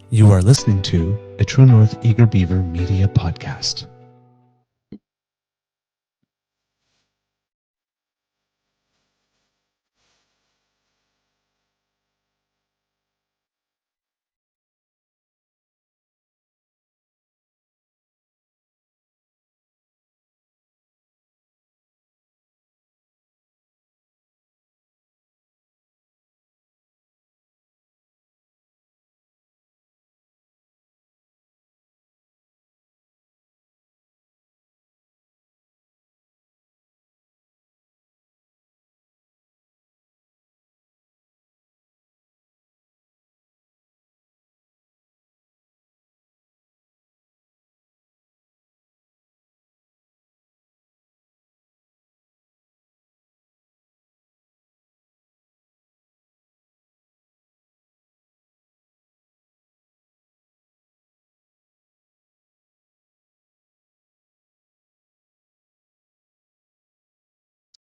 You are listening to a True North Eager Beaver Media Podcast.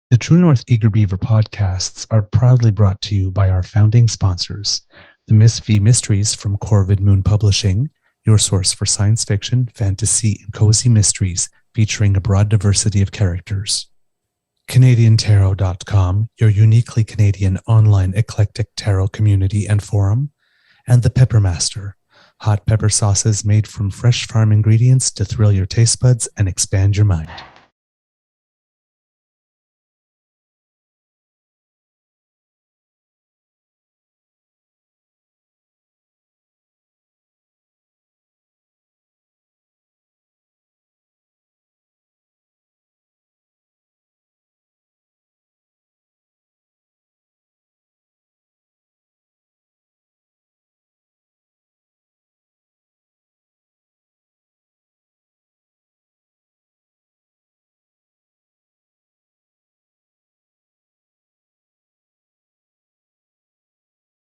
The True North Eager Beaver podcasts are proudly brought to you by our founding sponsors, the Miss V Mysteries from Corvid Moon Publishing, your source for science fiction, fantasy, and cozy mysteries featuring a broad diversity of characters. CanadianTarot.com, your uniquely Canadian online eclectic tarot community and forum, and the Peppermaster, hot pepper sauces made from fresh farm ingredients to thrill your taste buds and expand your mind.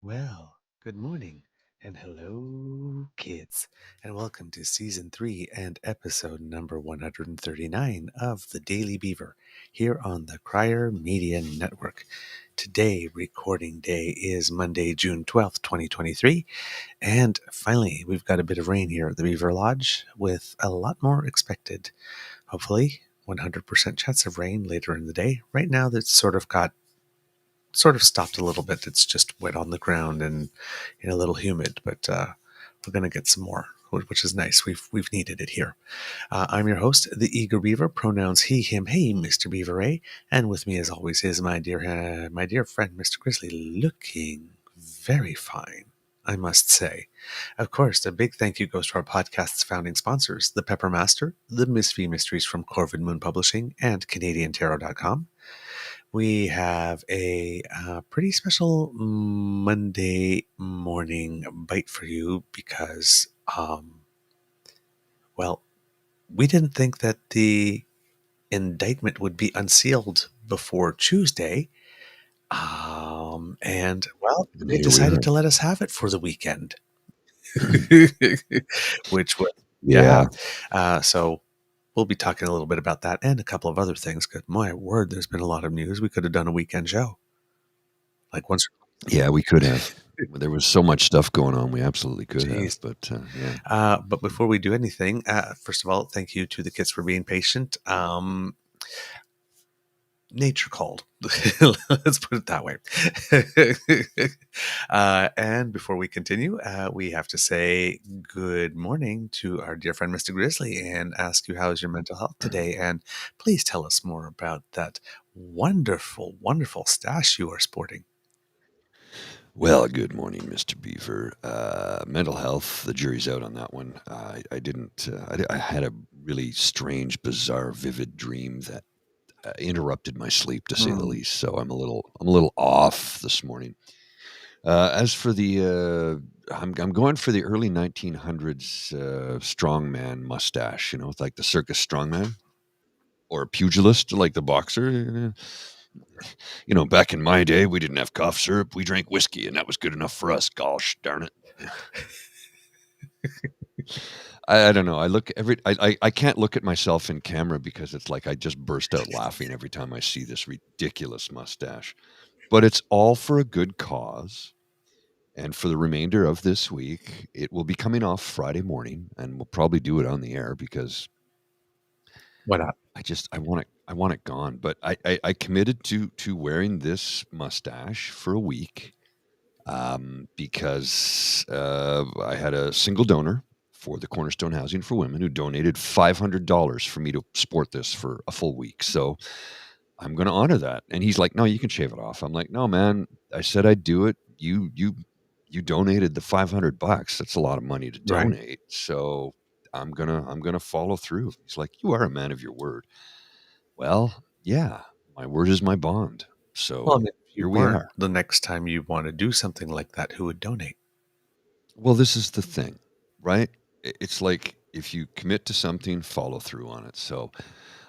Well, good morning and hello, kids, and welcome to Season 3 and episode number 139 of The Daily Beaver here on the Crier Media Network. Today, recording day is Monday, June 12th, 2023, and finally, we've got a bit of rain here at the Beaver Lodge with a lot more expected. Hopefully, 100% chance of rain later in the day. Right now, that's sort of stopped a little bit. It's just wet on the ground and a little humid, but we're going to get some more, which is nice. We've needed it here. I'm your host, the Eager Beaver, pronouns he, him, hey, Mr. Beaver A, and with me as always is my dear friend, Mr. Grizzly, looking very fine, I must say. Of course, a big thank you goes to our podcast's founding sponsors, the Peppermaster, the Miss V Mysteries from Corvid Moon Publishing, and CanadianTarot.com. We have a pretty special Monday morning bite for you because, well, we didn't think that the indictment would be unsealed before Tuesday. And, well, they decided to let us have it for the weekend, which was, Yeah. So we'll be talking a little bit about that and a couple of other things because, my word, there's been a lot of news. We could have done a weekend show. Like once. Yeah, we could have. There was so much stuff going on. We absolutely could have. But yeah. But before we do anything, first of all, thank you to the kids for being patient. Nature called. Let's put it that way. And before we continue, we have to say good morning to our dear friend Mr. Grizzly and ask you how's your mental health today. And please tell us more about that wonderful, wonderful stash you are sporting. Well, good morning, Mr. Beaver. Mental health, the jury's out on that one. I didn't. I had a really strange, bizarre, vivid dream that interrupted my sleep, to say the least. So I'm a little off this morning. As for the, I'm going for the early 1900s strongman mustache. You know, with like the circus strongman, or a pugilist, like the boxer. You know, back in my day, we didn't have cough syrup. We drank whiskey, and that was good enough for us. Gosh darn it. I don't know. I can't look at myself in camera because it's like I just burst out laughing every time I see this ridiculous mustache. But it's all for a good cause. And for the remainder of this week, it will be coming off Friday morning, and we'll probably do it on the air because Why not? I want it gone. But I committed to wearing this mustache for a week because I had a single donor for the Cornerstone Housing for Women who donated $500 for me to sport this for a full week. So I'm going to honor that. And he's like, no, you can shave it off. I'm like, no, man, I said I'd do it. You donated the $500. That's a lot of money to Right. donate. So I'm going to follow through. He's like, you are a man of your word. Well, yeah, my word is my bond. Well, I So mean, if you here we weren't, are. the next time you want to do something like that, who would donate? Well, this is the thing, right? It's like if you commit to something, follow through on it. So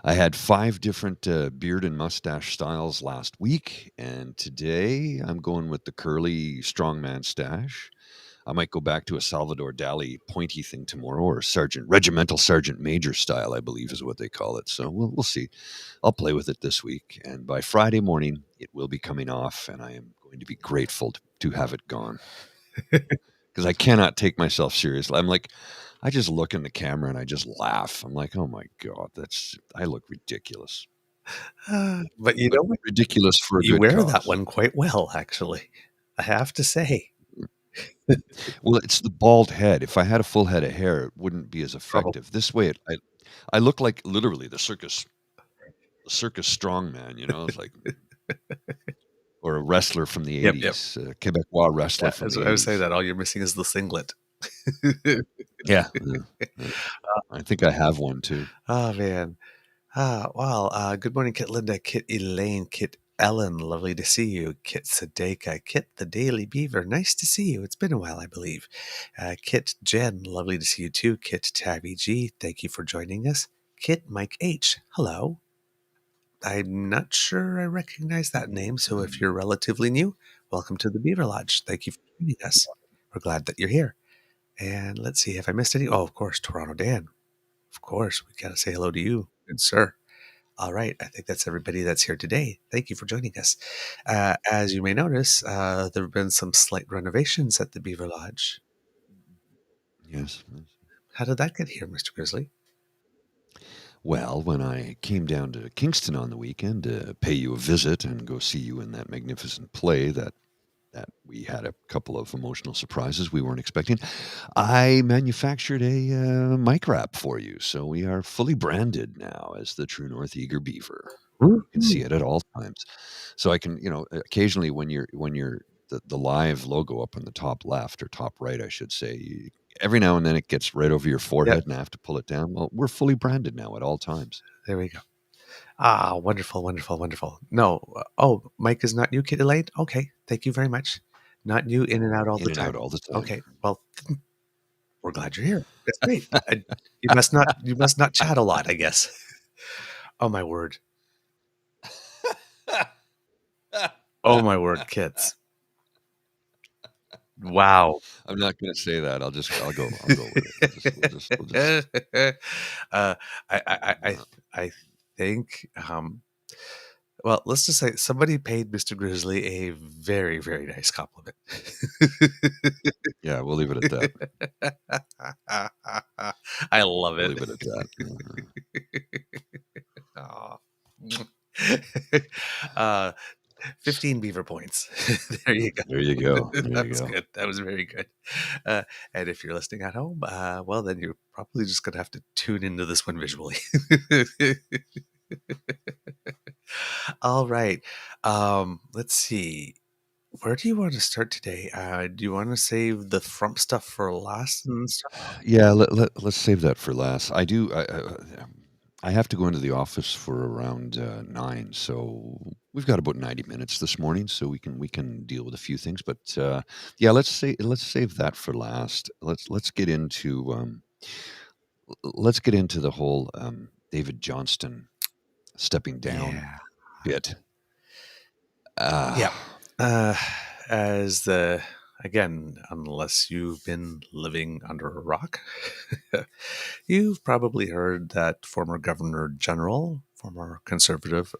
I had 5 different beard and mustache styles last week, and today I'm going with the curly strongman stash. I might go back to a Salvador Dali pointy thing tomorrow, or regimental sergeant major style, I believe is what they call it. So we'll see. I'll play with it this week, and by Friday morning, it will be coming off, and I am going to be grateful to have it gone because I cannot take myself seriously. I'm like, I just look in the camera and I just laugh. I'm like, oh my god, I look ridiculous, But you but know what? ridiculous for a You good wear that cause. one quite well, actually. I have to say. Well, it's the bald head. If I had a full head of hair, it wouldn't be as Probably. effective. This way, I look like literally the circus strongman. You know, it's like or a wrestler from the Yep, yep. '80s, a Quebecois wrestler Yeah, from as the I was saying '80s. that, all you're missing is the singlet. Yeah, yeah, yeah. I think I have one too. Oh, man. Well, good morning, Kit Linda, Kit Elaine, Kit Ellen. Lovely to see you. Kit Sadeka, Kit the Daily Beaver. Nice to see you. It's been a while, I believe. Kit Jen, lovely to see you too. Kit Tabby G, thank you for joining us. Kit Mike H, hello. I'm not sure I recognize that name, so if you're relatively new, welcome to the Beaver Lodge. Thank you for joining us. We're glad that you're here. And let's see, have I missed any? Oh, of course, Toronto Dan. Of course, we got to say hello to you, good sir. All right, I think that's everybody that's here today. Thank you for joining us. As you may notice, there have been some slight renovations at the Beaver Lodge. Yes. Yes. How did that get here, Mr. Grizzly? Well, when I came down to Kingston on the weekend to pay you a visit and go see you in that magnificent play that we had a couple of emotional surprises we weren't expecting, I manufactured a mic wrap for you. So we are fully branded now as the True North Eager Beaver. You can see Woo-hoo. it at all times. So I can, occasionally when you're the live logo up in the top left or top right, I should say, every now and then it gets right over your Yep, forehead and I have to pull it down. Well, we're fully branded now at all times. there we go. Ah, wonderful, wonderful, wonderful. No, oh, Mike is not new, Kitty Lane. Okay, thank you very much. Not new, in and out all In the and out time. all the time. Okay, well, we're glad you're here. That's great. You must not chat a lot, I guess. Oh my word. Oh my word, kids. Wow. I'm not going to say that. I'll go with it. We'll just uh, I, I, I, uh, I think, well, let's just say somebody paid Mr. Grizzly a very, very nice compliment. yeah, we'll leave it at that. I love We'll it. leave it at that. Aw. uh, 15 beaver points. There you go. There you go. There That you was go. good. That was very good. And if you're listening at home, well, then you're probably just going to have to tune into this one visually. All right. Let's see. Where do you want to start today? Do you want to save the frump stuff for last and stuff? Yeah, let's save that for last. I have to go into the office for around 9, so we've got about 90 minutes this morning, so we can deal with a few things. But yeah, let's save that for last. Let's get into the whole David Johnston stepping down Yeah. bit. Yeah. Ah, Uh, as the again, unless you've been living under a rock, you've probably heard that former Governor General, former conservative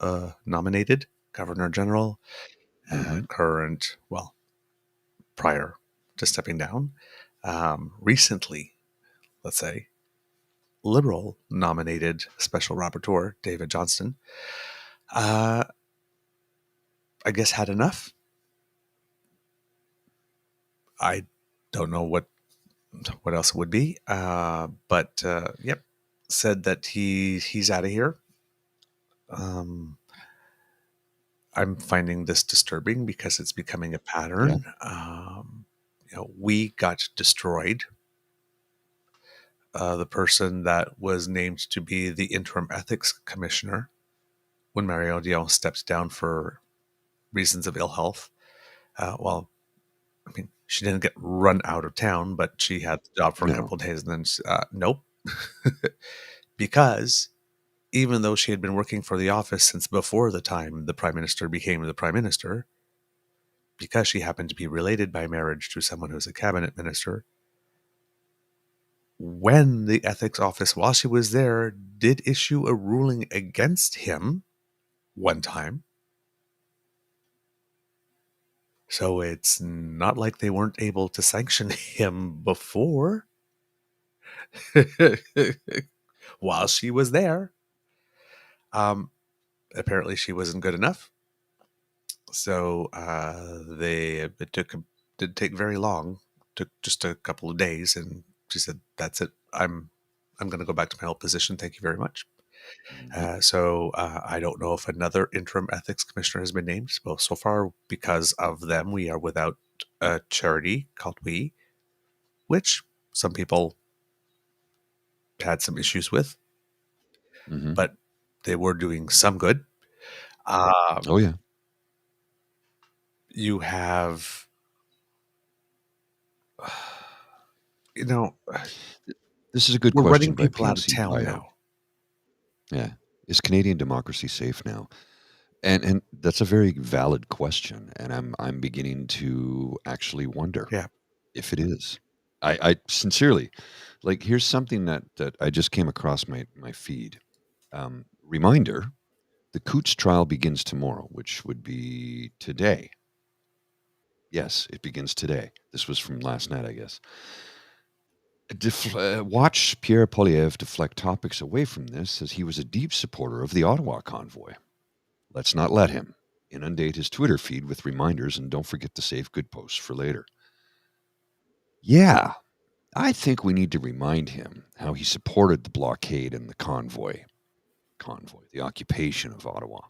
nominated Governor General, mhm. current, well, prior. to stepping down. Recently, let's say, Liberal nominated Special Rapporteur David Johnston, I guess had enough. I don't know what else it would be, but yep, said that he's out of here. I'm finding this disturbing because it's becoming a Yeah. pattern. We got destroyed. The person that was named to be the interim ethics commissioner when Mario Dion stepped down for reasons of ill health. Well, I mean, she didn't get run out of town, but she had the job for a No. couple of days, and then nope, because even though she had been working for the office since before the time the prime minister became the prime minister, because she happened to be related by marriage to someone who's a cabinet minister, when the ethics office, while she was there, did issue a ruling against him one time. So it's not like they weren't able to sanction him before while she was there. Um, Apparently, she wasn't good enough. So didn't take very long. Took just a couple of days, and she said, "That's it. I'm going to go back to my old position. Thank you very much." Mhm. I don't know if another interim ethics commissioner has been named. Well, so far, because of them, we are without a charity called We, which some people had some issues with, Mhm. but they were doing some good. Um, Oh, yeah. you have, you know, This is a good we're running question by people out of PNC town Bio. now. Yeah. Is Canadian democracy safe now? And that's a very valid question, and I'm beginning to actually wonder Yeah. if it is. I sincerely, like, here's something that I just came across my feed. Reminder: the Coots trial begins tomorrow, which would be today. Yes, it begins today. This was from last night, I guess. Watch Pierre Poilievre deflect topics away from this as he was a deep supporter of the Ottawa convoy. Let's not let him inundate his Twitter feed with reminders, and don't forget to save good posts for later. Yeah, I think we need to remind him how he supported the blockade and the convoy, the occupation of Ottawa.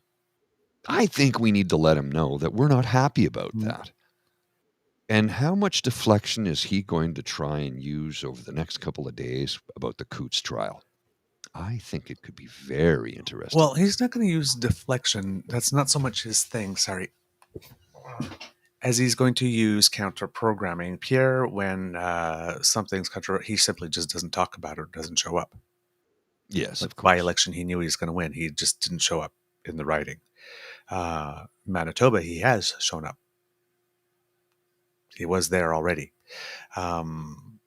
I think we need to let him know that we're not happy about Mm. that. And how much deflection is he going to try and use over the next couple of days about the Coots trial? I think it could be very Well, interesting. he's not going to use deflection. That's not so much his thing. Sorry. As he's going to use counter programming. Pierre, when something's controversial, he simply just doesn't talk about it or doesn't show up. Yes, Like of by course. election, he knew he was going to win. He just didn't show up in the writing. Manitoba, he has shown up. He was there already. Um,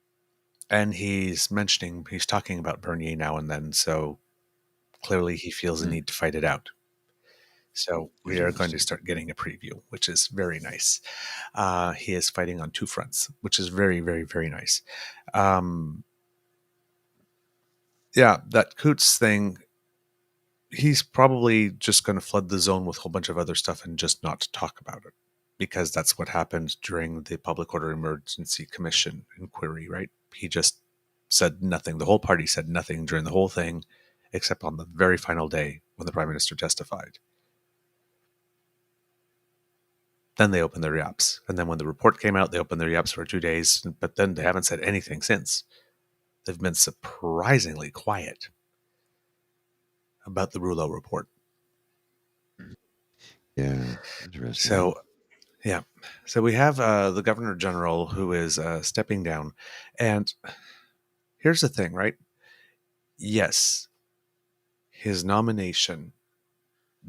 and he's talking about Bernier now and then. So clearly he feels the Mm, need to fight it out. So we are going to interesting. start getting a preview, which is very nice. He is fighting on two fronts, which is very, very, very nice. Um, yeah, that Coots thing, he's probably just going to flood the zone with a whole bunch of other stuff and just not talk about it because that's what happened during the Public Order Emergency Commission inquiry, right? He just said nothing. The whole party said nothing during the whole thing, except on the very final day when the Prime Minister testified. Then they opened their yaps. And then when the report came out, they opened their yaps for 2 days, but then they haven't said anything since. They've been surprisingly quiet about the Rouleau report. Yeah, interesting. So, yeah. So we have the Governor General who is stepping down. And here's the thing, right? Yes, his nomination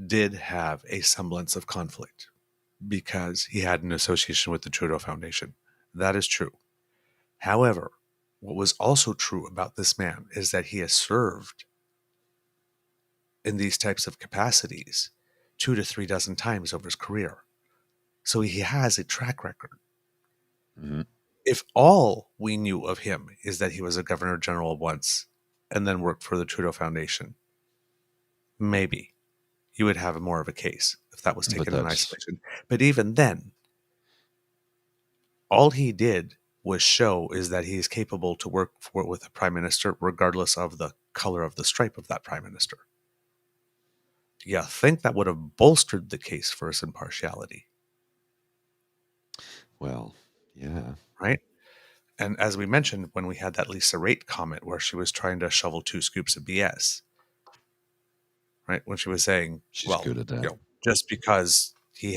did have a semblance of conflict because he had an association with the Trudeau Foundation. That is true. However, what was also true about this man is that he has served in these types of capacities 2 to 3 dozen times over his career. So he has a track record. Mhm. If all we knew of him is that he was a governor general once and then worked for the Trudeau Foundation, maybe you would have more of a case if that was But taken in that's isolation. But even then, all he did was show is that he is capable to work with a prime minister regardless of the color of the stripe of that prime minister. You think that would have bolstered the case for his impartiality, well, yeah. right? And as we mentioned when we had that Lisa Raitt comment where she was trying to shovel 2 scoops of BS, right? When she was saying, She's well, good at that. just because he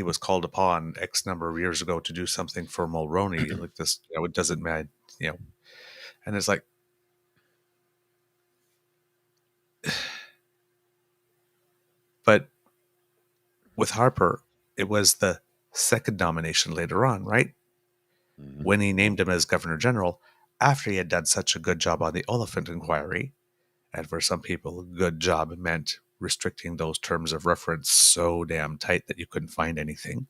was called upon X number of years ago to do something for Mulroney, like this, it doesn't matter, you know. And it's like, but with Harper, it was the second nomination later on, right? Mhm. When he named him as Governor General after he had done such a good job on the Oliphant inquiry. And for some people, a good job meant restricting those terms of reference so damn tight that you couldn't find anything,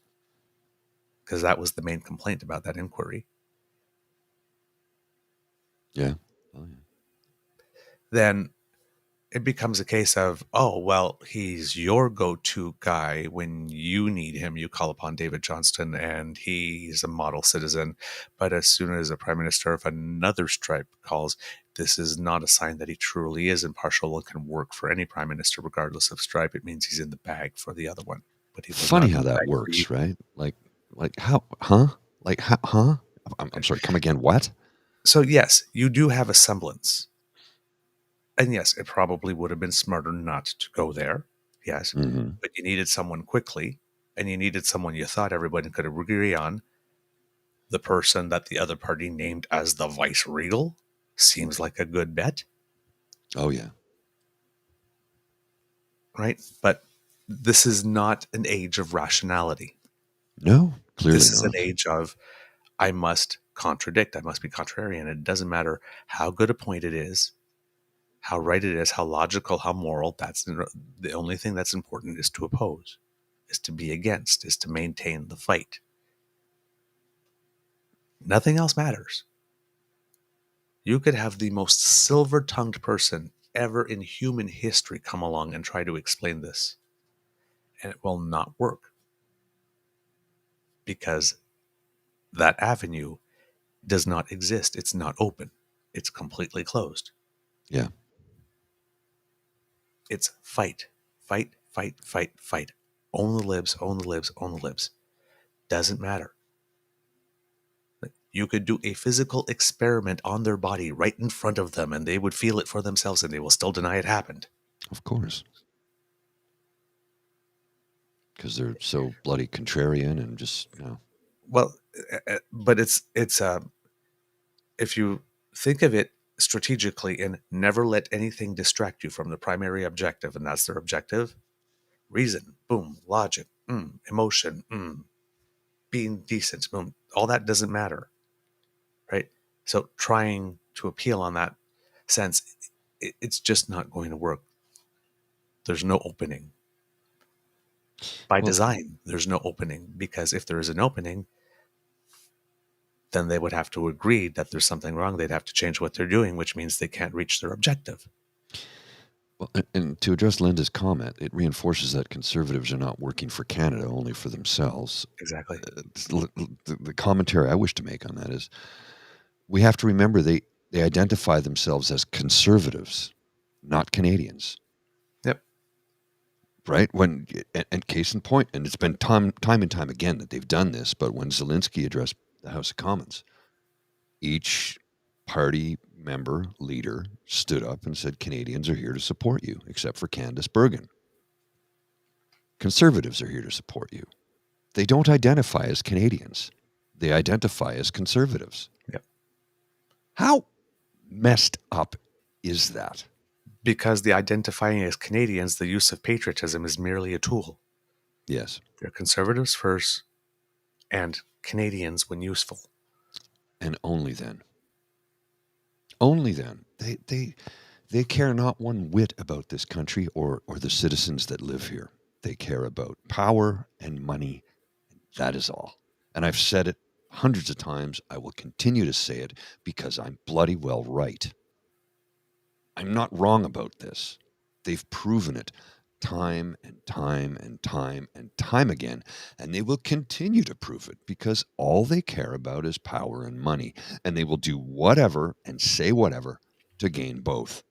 because that was the main complaint about that inquiry. Yeah. Oh, yeah. Then it becomes a case of, oh, well, he's your go-to guy when you need him. You call upon David Johnston and he's a model citizen. But as soon as a prime minister of another stripe calls, this is not a sign that he truly is impartial and can work for any prime minister regardless of stripe. It means he's in the bag for the other one, but he was Funny not in how the that bag for you. works, right? Like how, huh? Like how, huh? I'm sorry. Come again? What? So yes, you do have a semblance. And yes, it probably would have been smarter not to go there. Yes. Hmm. But you needed someone quickly, and you needed someone you thought everybody could agree on. The person that the other party named as the vice regal seems like a good bet, Oh yeah. right? But this is not an age of rationality. No, clearly This is an not. age of I must contradict, I must be contrarian. It doesn't matter how good a point it is, how right it is, how logical, how moral. That's the only thing that's important is to oppose, is to be against, is to maintain the fight. Nothing else matters. You could have the most silver tongued person ever in human history come along and try to explain this, and it will not work because that avenue does not exist. It's not open, it's completely closed. Yeah. It's fight, fight, fight, fight, fight. Own the libs, own the libs, own the libs. Doesn't matter. You could do a physical experiment on their body right in front of them and they would feel it for themselves and they will still deny it happened. Of course. Because they're so bloody contrarian and just, Well, but it's if you think of it strategically and never let anything distract you from the primary objective, and that's their objective: reason, boom, logic, emotion, being decent, boom, all that doesn't matter, right? So trying to appeal on that sense, it's just not going to work. There's no opening. By well, design, there's no opening, because if there is an opening, then they would have to agree that there's something wrong. They'd have to change what they're doing, which means they can't reach their objective. well, and to address Linda's comment, it reinforces that conservatives are not working for Canada, only for themselves. Exactly. The commentary I wish to make on that is we have to remember they identify themselves as conservatives, not Canadians, Yep. right? And case in point, and it's been time and time again that they've done this, but when Zelensky addressed the House of Commons, each party member leader stood up and said, Canadians are here to support you, except for Candace Bergen. Conservatives are here to support you. They don't identify as Canadians. They identify as conservatives. Yep. How messed up is that? Because the identifying as Canadians, the use of patriotism is merely a tool. Yes. They're conservatives first and Canadians when useful. And only then. Only then. They care not one whit about this country or the citizens that live here. They care about power and money. That is all. And I've said it hundreds of times. I will continue to say it because I'm bloody well right. I'm not wrong about this. They've proven it time and time and time and time again, and they will continue to prove it because all they care about is power and money, and they will do whatever and say whatever to gain both.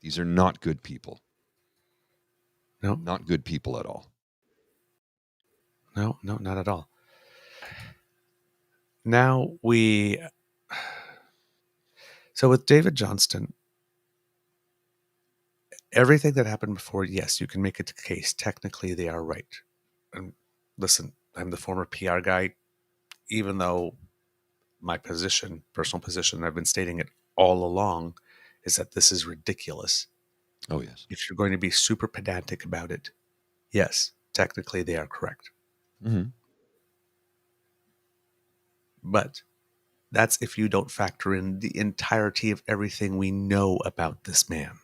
These are not good people. No, Not good people at all. no, no, not at all. Now so with David Johnston, everything that happened before, yes, you can make it a case. Technically, they are right. And listen, I'm the former PR guy, even though my position, personal position, I've been stating it all along, is that this is ridiculous. Oh, yes. If you're going to be super pedantic about it, yes, technically they are correct. Mm-hmm. But that's if you don't factor in the entirety of everything we know about this man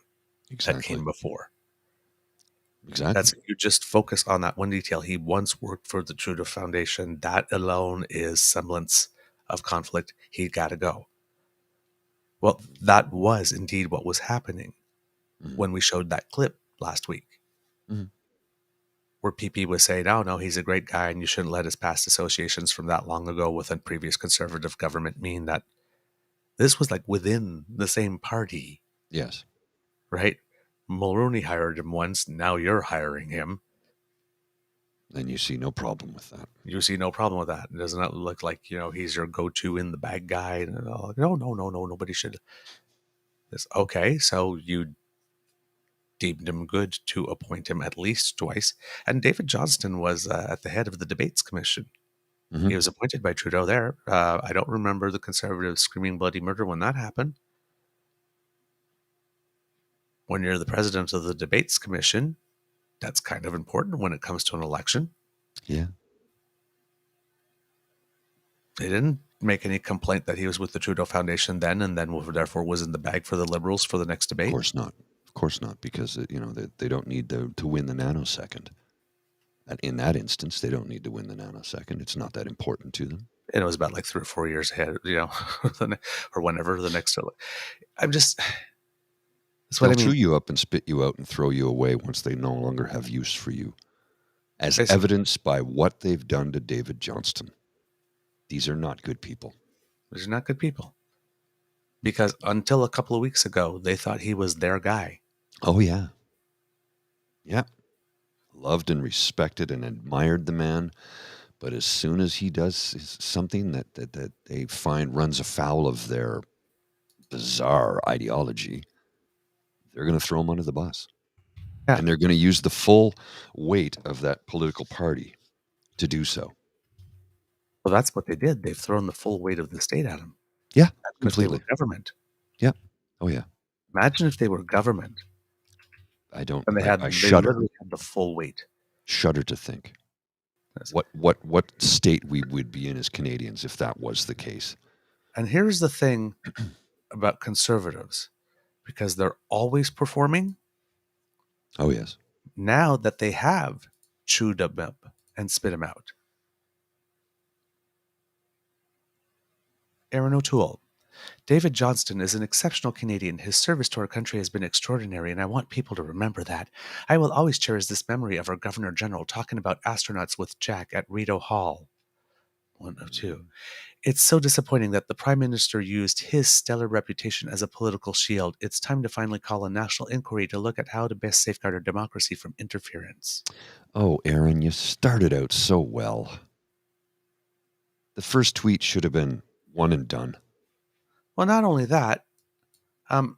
that Exactly. came before. Exactly. That's you just focus on that one detail. He once worked for the Trudeau Foundation. That alone is semblance of conflict. He got to go. Well, that was indeed what was happening Mm-hmm. when we showed that clip last week, Mm-hmm. where PP was saying, "Oh no, he's a great guy, and you shouldn't let his past associations from that long ago with a previous conservative government mean that." This was like within the same party, Yes. right? Mulroney hired him once. Now you're hiring him. And you see no problem with that. You see no problem with that. Doesn't that look like, he's your go-to in the bag guy? And no, no, no, no, nobody should. This okay, so you deemed him good to appoint him at least twice. And David Johnston was at the head of the Debates Commission. Mm-hmm. He was appointed by Trudeau there. I don't remember the Conservatives screaming bloody murder when that happened. When you're the president of the Debates Commission, that's kind of important when it comes to an election. Yeah. They didn't make any complaint that he was with the Trudeau Foundation then, and then therefore was in the bag for the Liberals for the next Of debate. course not. Of course not, because they don't need to win the nanosecond. In that instance, they don't need to win the nanosecond. It's not that important to them. And it was about like 3 or 4 years ahead, or whenever the next. I'm just that's what They'll I chew mean. you up and spit you out and throw you away once they no longer have use for you, as Basically, evidenced by what they've done to David Johnston. These are not good people. these are not good people because until a couple of weeks ago, they thought he was their guy. Oh, yeah. Yeah. Loved and respected and admired the man. But as soon as he does something that they find runs afoul of their bizarre ideology, they're going to throw him under the bus. Yeah, And they're going to use the full weight of that political party to do so. well, that's what they did. They've thrown the full weight of the state at him. Yeah, Imagine if they were completely. government. Yeah. Oh, yeah. Imagine if they were government I don't. and I they shudder. literally had the full weight. Shudder to think what state we would be in as Canadians if that was the case. And here's the thing about conservatives, because they're always performing. Oh, yes. Now that they have chewed them up and spit them out. Aaron O'Toole. David Johnston is an exceptional Canadian. His service to our country has been extraordinary, and I want people to remember that. I will always cherish this memory of our Governor General talking about astronauts with Jack at Rideau Hall. 102. It's so disappointing that the Prime Minister used his stellar reputation as a political shield. It's time to finally call a national inquiry to look at how to best safeguard our democracy from interference. Oh, Aaron, you started out so well. The first tweet should have been one and done. Well, not only that,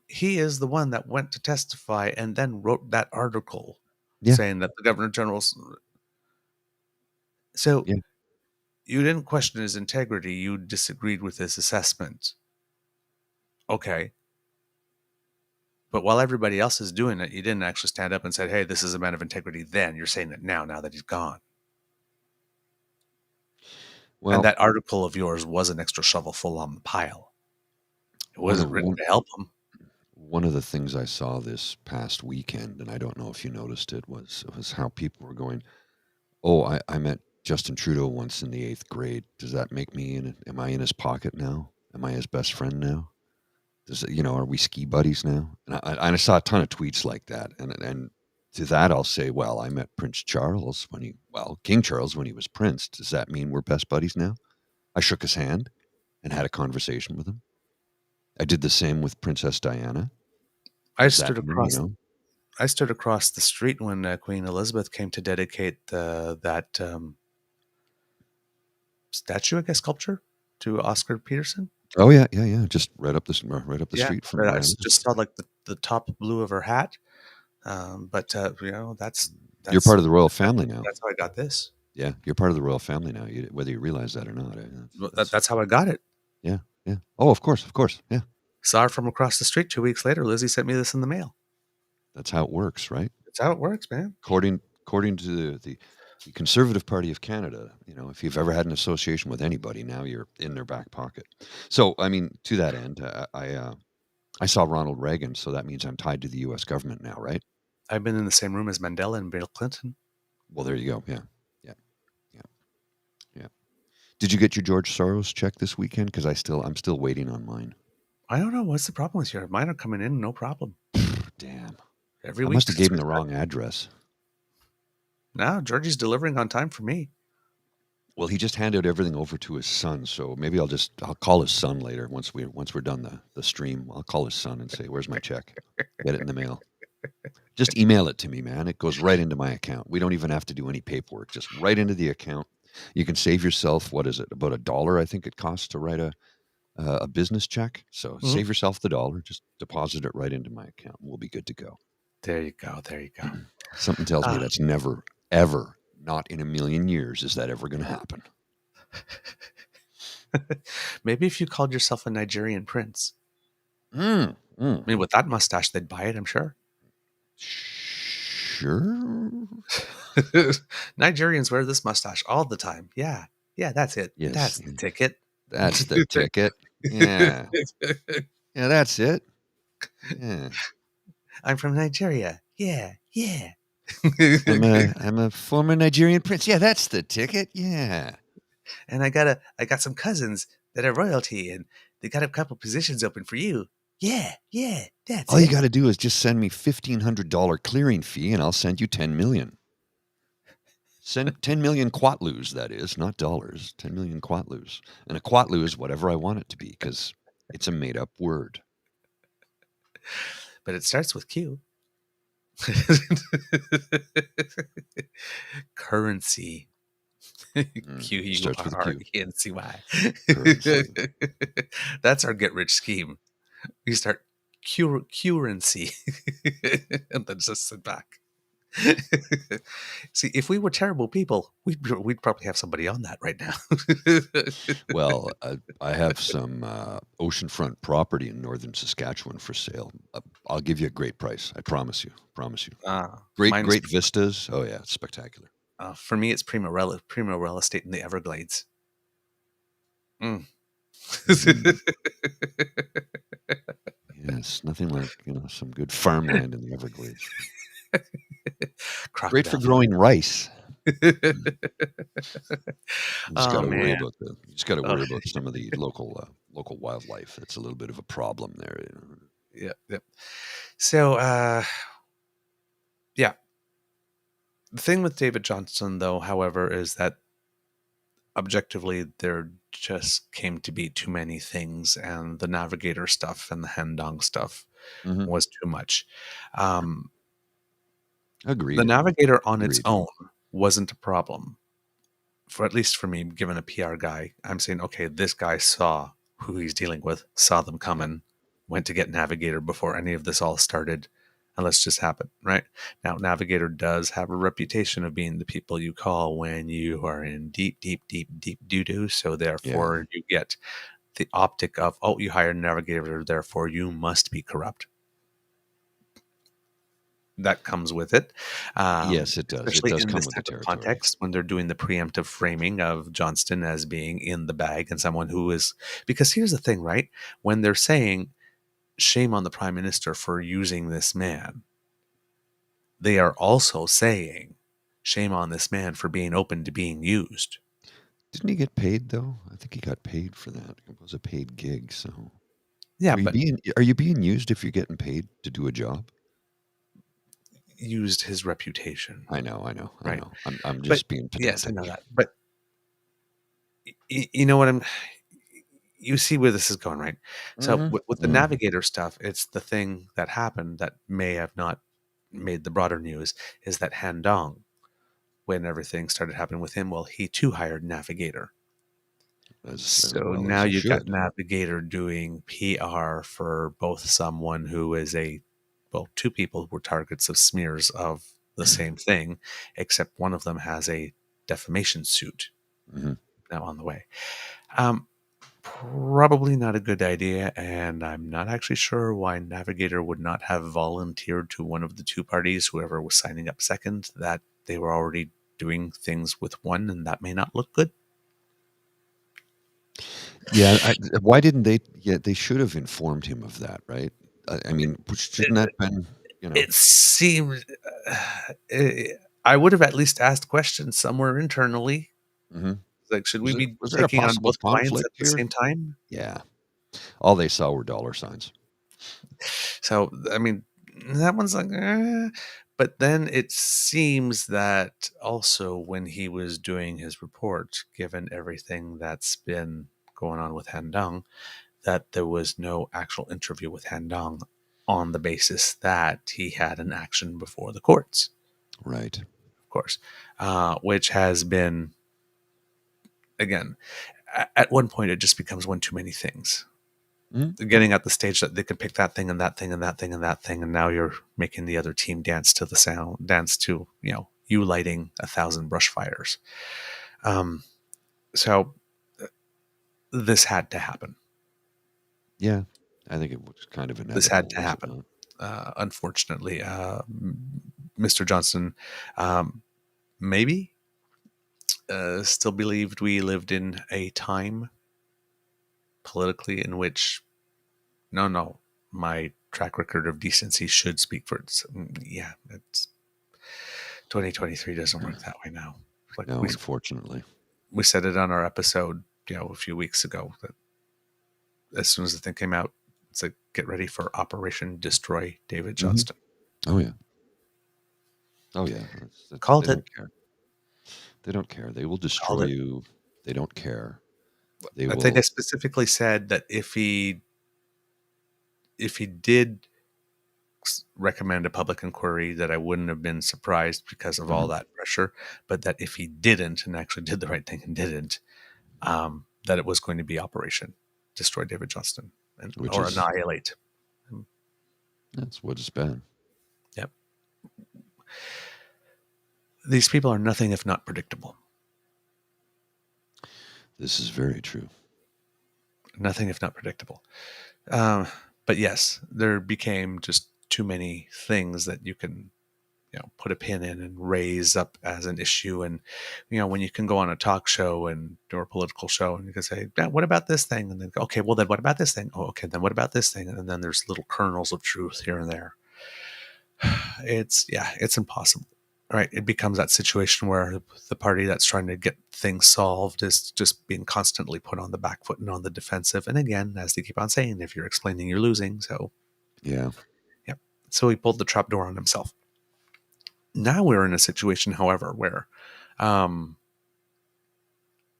he is the one that went to testify and then wrote that article Yeah. saying that the Governor General's. So Yeah. you didn't question his integrity, you disagreed with his assessment. Okay. But while everybody else is doing it, you didn't actually stand up and said, hey, this is a man of integrity then. You're saying it now that he's gone. And Well, that article of yours was an extra shovel full on the pile. It one wasn't of written one, to help him. one of the things I saw this past weekend, and I don't know if you noticed it, was how people were going, "Oh, I met Justin Trudeau once in the 8th grade. Does that make me am I in his pocket now? Am I his best friend now? Does it, are we ski buddies now? And I saw a ton of tweets like that. And to that, I'll say, well, I met Prince Charles King Charles when he was Prince. Does that mean we're best buddies now? I shook his hand and had a conversation with him. I did the same with Princess Diana. I Does stood that mean, across I stood across the street when Queen Elizabeth came to dedicate that statue, I guess, sculpture to Oscar Peterson. Oh yeah, yeah, yeah. Just right up the Yeah, street from but where I I live. just saw like the top blue of her hat. But that's You're that's part of the royal family now. that's how I got this. Yeah, you're part of the royal family now. Whether you realize that or not. Well, that's how I got it. Yeah, yeah. Oh, of course, yeah. Saw her from across the street 2 weeks later. Lizzie sent me this in the mail. That's how it works, right? That's how it works, man. According to the Conservative Party of Canada, if you've ever had an association with anybody, now you're in their back pocket. So, I mean, to that end, I saw Ronald Reagan, so that means I'm tied to the U.S. government now, right? I've been in the same room as Mandela and Bill Clinton. Well, there you go. Yeah, yeah, yeah, yeah. Did you get your George Soros check this weekend? Because I'm still waiting on mine. I don't know what's the problem with you. Mine are coming in, no problem. Damn. Every I week. must have gave him the wrong address. No, Georgie's delivering on time for me. Well, he just handed everything over to his son, so maybe I'll call his son later once we're done the stream. I'll call his son and say, "Where's my check? Get it in the mail." Just email it to me, man. It goes right into my account. We don't even have to do any paperwork. Just right into the account. You can save yourself, what is it, about $1, I think it costs to write a business check. So save yourself the $1. Just deposit it right into my account. We'll be good to go. There you go. There you go. Something tells me that's never, ever, not in a million years, is that ever going to happen. Maybe if you called yourself a Nigerian prince. I mean, with that mustache, they'd buy it, I'm sure. Sure. Nigerians wear this mustache all the time. Yeah. Yeah, that's it. Yes. That's the ticket. That's the ticket. Yeah. Yeah, that's it. Yeah. I'm from Nigeria. Yeah. Yeah. I'm a former Nigerian prince. Yeah, that's the ticket. Yeah. And I got some cousins that are royalty and they got a couple positions open for you. Yeah, that's All it. you got to do is just send me $1,500 clearing fee, and I'll send you 10 million. Send 10 million quatlus, that is, not dollars. 10 million quatlus, and a quatlu is whatever I want it to be because it's a made-up word. But it starts with Q. Currency. QURENCY. That's our get rich scheme. We start currency and then just sit back. See, if we were terrible people, we'd probably have somebody on that right now. Well, I have some oceanfront property in northern Saskatchewan for sale. I'll give you a great price. I promise you. Great vistas. Oh yeah, it's spectacular. For me, it's primo real estate in the Everglades. Yes, nothing like some good farmland in the Everglades. Great for growing rice. You just got to worry about some of the local wildlife. That's a little bit of a problem there. Yeah. So, yeah. The thing with David Johnston, though, however, is that objectively there just came to be too many things, and the navigator stuff and the Hendong stuff was too much. Agreed. The navigator on its own wasn't a problem, at least for me, given a PR guy. I'm saying, okay, this guy saw who he's dealing with, saw them coming, went to get navigator before any of this all started, and let's just happen, right? Now, navigator does have a reputation of being the people you call when you are in deep doo-doo, so therefore you get the optic of, oh, you hired a navigator, therefore you must be corrupt. That comes with it. Yes, it does. Especially it does in come this with type the of territory. context when they're doing the preemptive framing of Johnston as being in the bag and someone who is, because here's the thing, right? When they're saying shame on the prime minister for using this man, they are also saying shame on this man for being open to being used. Didn't he get paid though? I think he got paid for that. It was a paid gig. So Yeah, are you but being used if you're getting paid to do a job? used his reputation, I know, I know, I right? know. I'm But just being yes, I pedantic. know that. But you know what I'm you see where this is going, right? So Mhm, with the mhm. navigator stuff, it's the thing that happened that may have not made the broader news is that Han Dong, when everything started happening with him, well, he too hired navigator. As So well now as he you got should. navigator doing PR for both someone who is well, two people who were targets of smears of the same thing, except one of them has a defamation suit Mhm. now on the way. Um, Probably not a good idea, and I'm not actually sure why Navigator would not have volunteered to one of the two parties, whoever was signing up second, that they were already doing things with one, and that may not look good. Yeah, why didn't they yeah, they should have informed him of that, right? I mean, shouldn't that been, you know? It seems I would have at least asked questions somewhere internally, Mhm. like, should we be Was there a taking on possible both clients at conflict the here? same time? Yeah. All they saw were dollar signs. So, I mean, that one's like, but then it seems that also when he was doing his report, given everything that's been going on with Handong, that there was no actual interview with Handong on the basis that he had an action before the courts, Right. of course, which has been, again, at one point, it just becomes one too many things. Mhm. Getting at the stage that they can pick that thing and that thing and that thing and that thing, and now you're making the other team dance to the sound, dance to you lighting 1,000 brush fires. Um, so this had to happen. Yeah. I think it was kind of This had inevitable, to was it happen. not? Unfortunately, Mr. Johnson um, maybe still believed we lived in a time politically in which no, my track record of decency should speak for it. Yeah, it's 2023 doesn't work that way now. Like No, unfortunately. we said it on our episode, a few weeks ago that as soon as the thing came out, it's like get ready for Operation Destroy David Mhm. Johnston. Oh, yeah. Oh, yeah. They Called it. don't care. They don't care. They will Called destroy it. you. They don't care. They I think I will specifically said that if he did recommend a public inquiry, that I wouldn't have been surprised because of all Mhm. that pressure, but that if he didn't and actually did the right thing and didn't, that it was going to be Operation Destroy David Johnston Which or is Annihilate. that's what it's been. Yep. These people are nothing if not predictable. This is very true. Nothing if not predictable. Um, but yes, there became just too many things that you can, put a pin in and raise up as an issue. And, when you can go on a talk show and or a political show and you can say, yeah, what about this thing? And then go, okay, well then what about this thing? Oh, okay, then what about this thing? And then there's little kernels of truth here and there. It's impossible. Right. It becomes that situation where the party that's trying to get things solved is just being constantly put on the back foot and on the defensive. And again, as they keep on saying, if you're explaining, you're losing. So, Yeah. yeah. So he pulled the trap door on himself. Now we're in a situation, however, where um,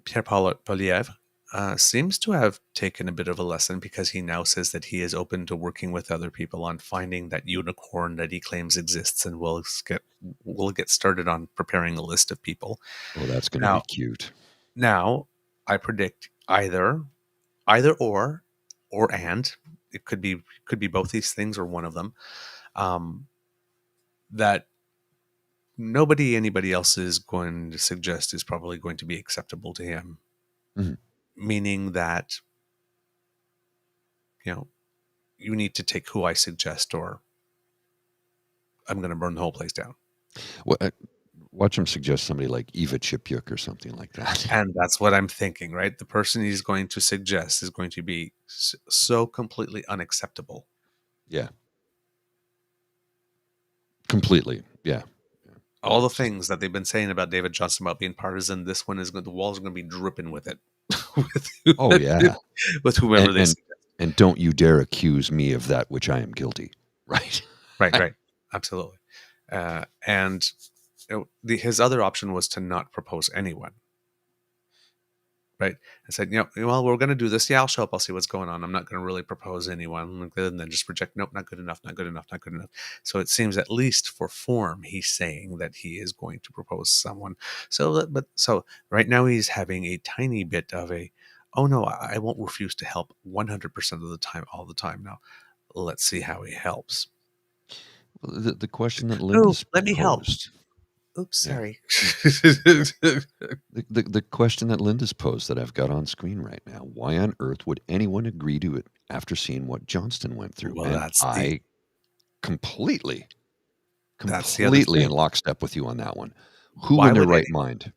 Pierre Polyev seems to have taken a bit of a lesson because he now says that he is open to working with other people on finding that unicorn that he claims exists, and we'll get started on preparing a list of people. Oh, that's going to be Now, cute. now I predict either or and it could be both these things or one of them. Um, that anybody else is going to suggest is probably going to be acceptable to him, Mhm. meaning that you know you need to take who I suggest or I'm going to burn the whole place down. Well, watch him suggest somebody like Eva Chipyuk or something like that. And that's what I'm thinking, right? The person he's going to suggest is going to be so completely unacceptable. Yeah. Completely. Yeah. all the things that they've been saying about David Johnston about being partisan, this one is the walls are going to be dripping with it, Oh yeah, with whoever and they and see. and don't you dare accuse me of that which I am guilty. Right. Right, right, absolutely. And his other option was to not propose anyone. Right. I said, well, we're going to do this. Yeah, I'll show up. I'll see what's going on. I'm not going to really propose anyone. And then just reject. Nope, not good enough, not good enough, not good enough. So it seems, at least for form, he's saying that he is going to propose someone. So right now he's having a tiny bit of a, oh no, I won't refuse to help 100% of the time, all the time. Now, let's see how he helps. Well, the question that Oh, Linda's let me help. posed. Oops, Yeah. sorry. The question that Linda's posed that I've got on screen right now. Why on earth would anyone agree to it after seeing what Johnston went through? Well, And I completely, that's the other completely in thing. lockstep with you on that one. Who Why in their would right mind?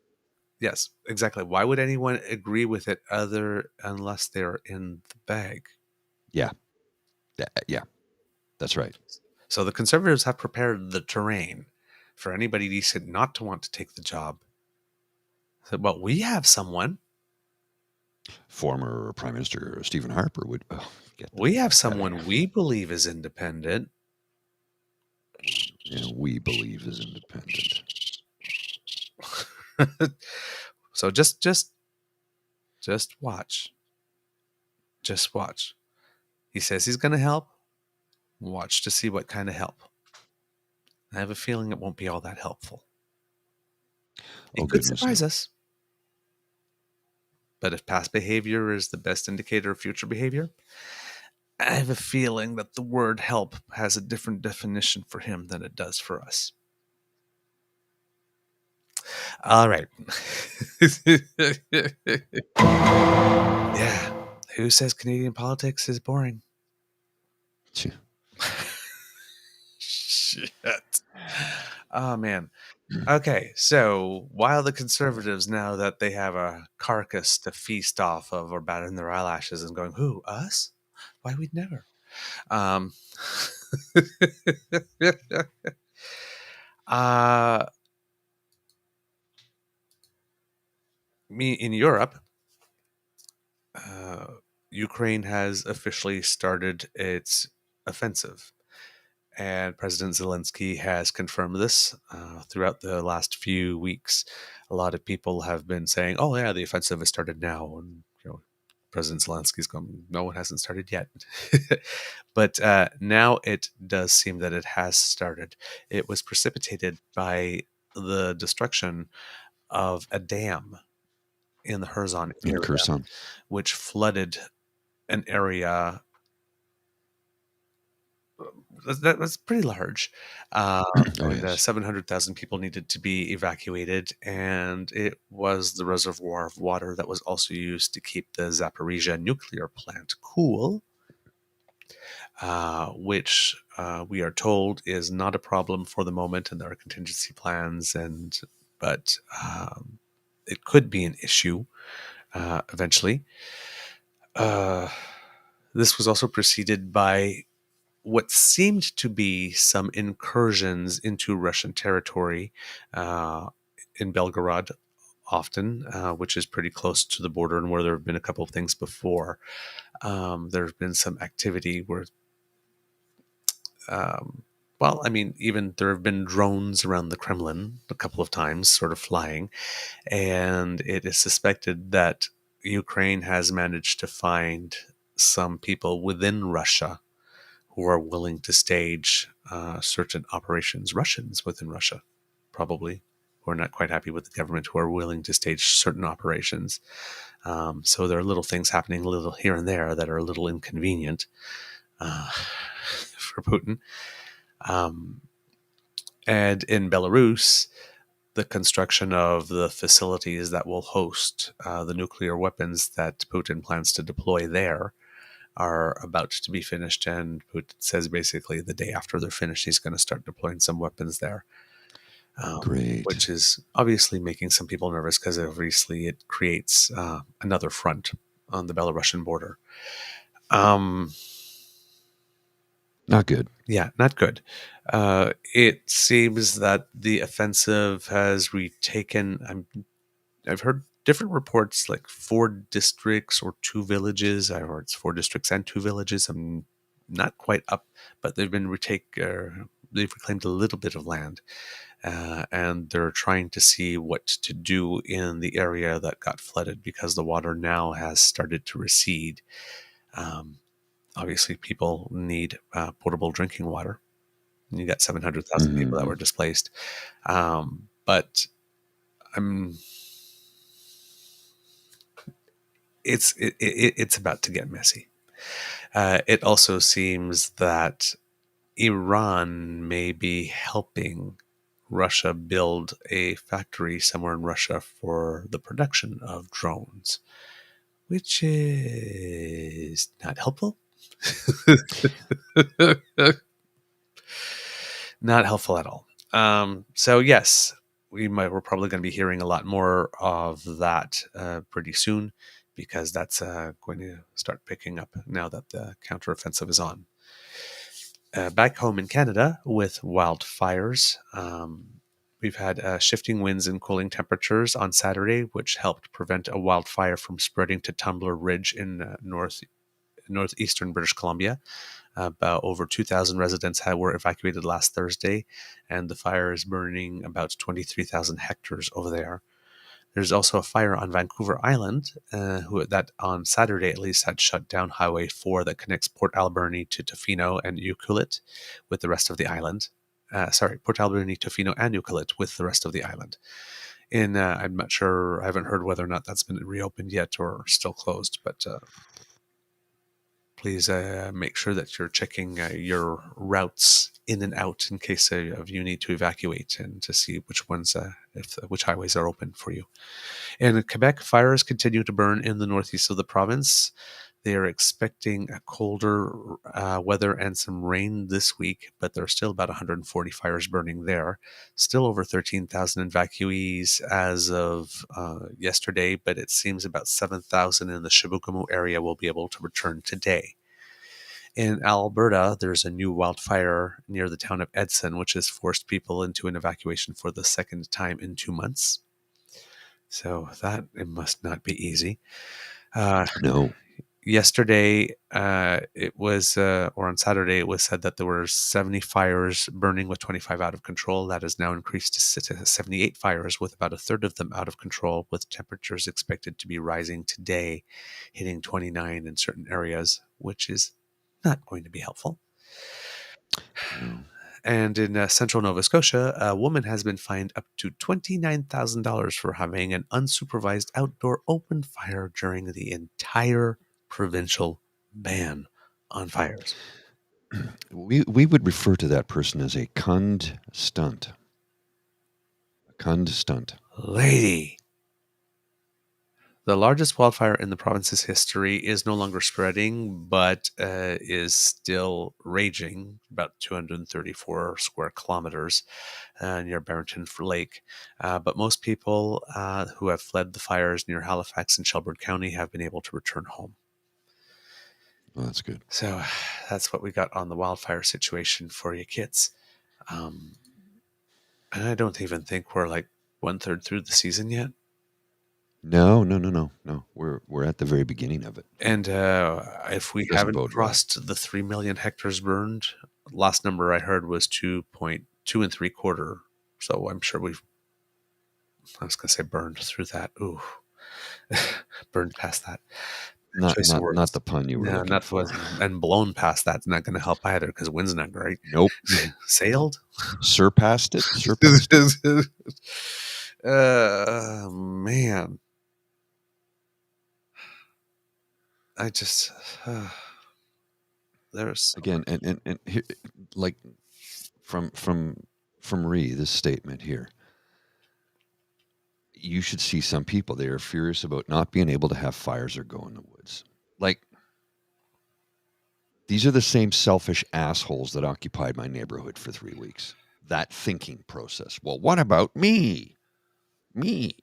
Yes, exactly. Why would anyone agree with it unless they're in the bag? Yeah. Yeah. That's right. So the conservatives have prepared the terrain for anybody decent not to want to take the job. So, well, we have someone. Former Prime Minister Stephen Harper would get the We have heck out of someone here. we believe is independent. Yeah, we believe is independent. So just watch. Just watch. He says he's going to help. Watch to see what kind of help. I have a feeling it won't be all that helpful. Oh, It could goodness, surprise no. us. But if past behavior is the best indicator of future behavior, I have a feeling that the word help has a different definition for him than it does for us. All right. Yeah. Who says Canadian politics is boring? Phew. Shit. Oh, man. Okay. So while the conservatives, now that they have a carcass to feast off of, are batting their eyelashes and going, who, us? Why, we'd never. Um, uh, me in Europe, uh, Ukraine has officially started its offensive, and President Zelensky has confirmed this throughout the last few weeks. A lot of people have been saying, "Oh yeah, the offensive has started now," and President Zelensky's going, "No, it hasn't started yet." But now it does seem that it has started. It was precipitated by the destruction of a dam in the Kherson In area, Kherson. which flooded an area that was pretty large. Oh, And yes. 700,000 people needed to be evacuated. And it was the reservoir of water that was also used to keep the Zaporizhia nuclear plant cool, which we are told is not a problem for the moment. And there are contingency plans, but it could be an issue eventually. This was also preceded by what seemed to be some incursions into Russian territory in Belgorod, often, which is pretty close to the border and where there have been a couple of things before. There have been some activity where, well, I mean, even there have been drones around the Kremlin a couple of times, sort of flying, and it is suspected that Ukraine has managed to find some people within Russia who are willing to stage certain operations, Russians within Russia, probably, who are not quite happy with the government, who are willing to stage certain operations. So there are little things happening a little here and there that are a little inconvenient for Putin. Um, and in Belarus, the construction of the facilities that will host the nuclear weapons that Putin plans to deploy there are about to be finished, and Putin says basically the day after they're finished, he's going to start deploying some weapons there, Great. which is obviously making some people nervous because obviously it creates another front on the Belarusian border. Um, Not good. Yeah, not good. It seems that the offensive has retaken. I've heard different reports, like 4 districts or 2 villages. I heard it's 4 districts and 2 villages. I'm not quite up, but they've reclaimed a little bit of land, and they're trying to see what to do in the area that got flooded because the water now has started to recede. Um, Obviously, people need potable drinking water. You got 700,000 people that Hmm. were displaced. But I'm it's about to get messy. It also seems that Iran may be helping Russia build a factory somewhere in Russia for the production of drones, which is not helpful. Not helpful at all. So yes, we're probably going to be hearing a lot more of that pretty soon, because that's going to start picking up now that the counteroffensive is on. Back home in Canada with wildfires, we've had shifting winds and cooling temperatures on Saturday, which helped prevent a wildfire from spreading to Tumbler Ridge in northeastern British Columbia. About over 2,000 residents were evacuated last Thursday, and the fire is burning about 23,000 hectares over there. There's also a fire on Vancouver Island, that on Saturday at least had shut down Highway 4 that connects Port Alberni to Tofino and Ucluelet with the rest of the island. Port Alberni, Tofino, and Ucluelet with the rest of the island. I'm not sure, I haven't heard whether or not that's been reopened yet or still closed, but please make sure that you're checking your routes in and out in case of you need to evacuate, and to see which highways are open for you. In Quebec, fires continue to burn in the northeast of the province. They are expecting a colder weather and some rain this week, but there are still about 140 fires burning there. Still over 13,000 evacuees as of yesterday, but it seems about 7,000 in the Chibougamau area will be able to return today. In Alberta, there's a new wildfire near the town of Edson, which has forced people into an evacuation for the second time in 2 months. So that it must not be easy. Uh, No. Yesterday, or on Saturday, it was said that there were 70 fires burning with 25 out of control. That has now increased to 78 fires, with about a third of them out of control, with temperatures expected to be rising today, hitting 29 in certain areas, which is not going to be helpful. No. And in central Nova Scotia, a woman has been fined up to $29,000 for having an unsupervised outdoor open fire during the entire provincial ban on fires. We would refer to that person as a cund stunt. A cund stunt. Lady, the largest wildfire in the province's history is no longer spreading, but is still raging, about 234 square kilometers near Barrington Lake. But most people who have fled the fires near Halifax and Shelburne County have been able to return home. Oh, that's good. So that's what we got on the wildfire situation for you kids. And I don't even think we're like 1/3 through the season yet. No, no, no, no, no. We're at the very beginning of it. And if we Doesn't haven't bode well. crossed the 3 million hectares burned, last number I heard was 2.2 and 3/4. So I'm sure I was going to say burned through that. Ooh, burned past that. Not Choice of not not words. the pun you were No, looking not for. was, and blown past that's not going to help either because wind's not great. Nope. Sailed. Surpassed it. Surpassed it. Man, I just there's so Again, and here, like from from Ree, this statement here. You should see some people. They are furious about not being able to have fires or go in the woods. Like, these are the same selfish assholes that occupied my neighborhood for 3 weeks. That thinking process. Well, what about me? Me.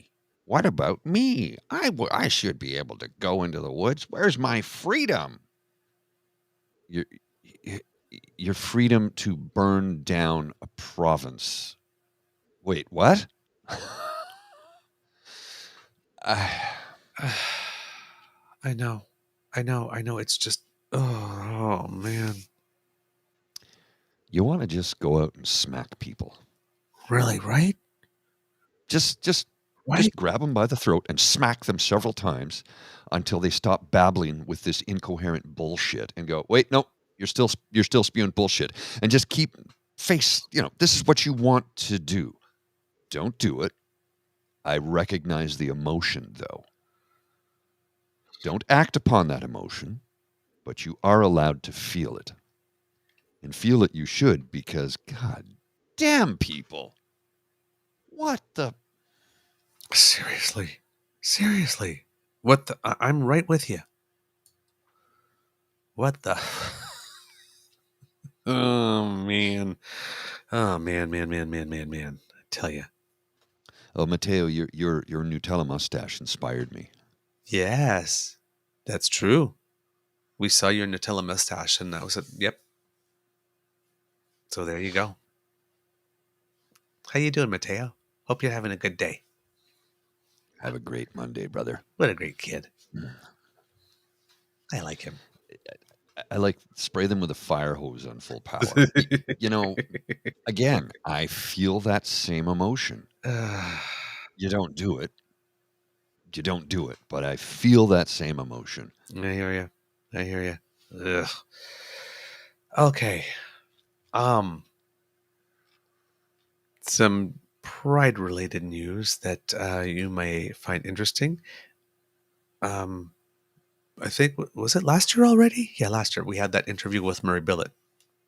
What about me? I should be able to go into the woods. Where's my freedom? You, your freedom to burn down a province. Wait, what? I, I know. I know. It's just, oh man. you want to just go out and smack people. Really, right? Just just Right? just grab them by the throat and smack them several times until they stop babbling with this incoherent bullshit and go, "Wait, no, you're still spewing bullshit." And just keep this is what you want to do. Don't do it. I recognize the emotion though. Don't act upon that emotion, but you are allowed to feel it. And feel it you should because god damn people. What the Seriously. Seriously. What the? I'm right with you. What the? Oh man. Oh man. I tell you. Oh, Mateo, your Nutella mustache inspired me. Yes, that's true. We saw your Nutella mustache, and that was it. Yep. So there you go. How you doing, Mateo? Hope you're having a good day. Have a great Monday, brother. What a great kid. I like him. I like spray them with a fire hose on full power. You know, again, I feel that same emotion. I You don't do it. You don't do it, but I feel that same emotion. hear you. I hear you. Ugh. Okay. Um, some pride-related news that you may find interesting. Um, I think was it last year already? Yeah, last year we had that interview with Murray Billett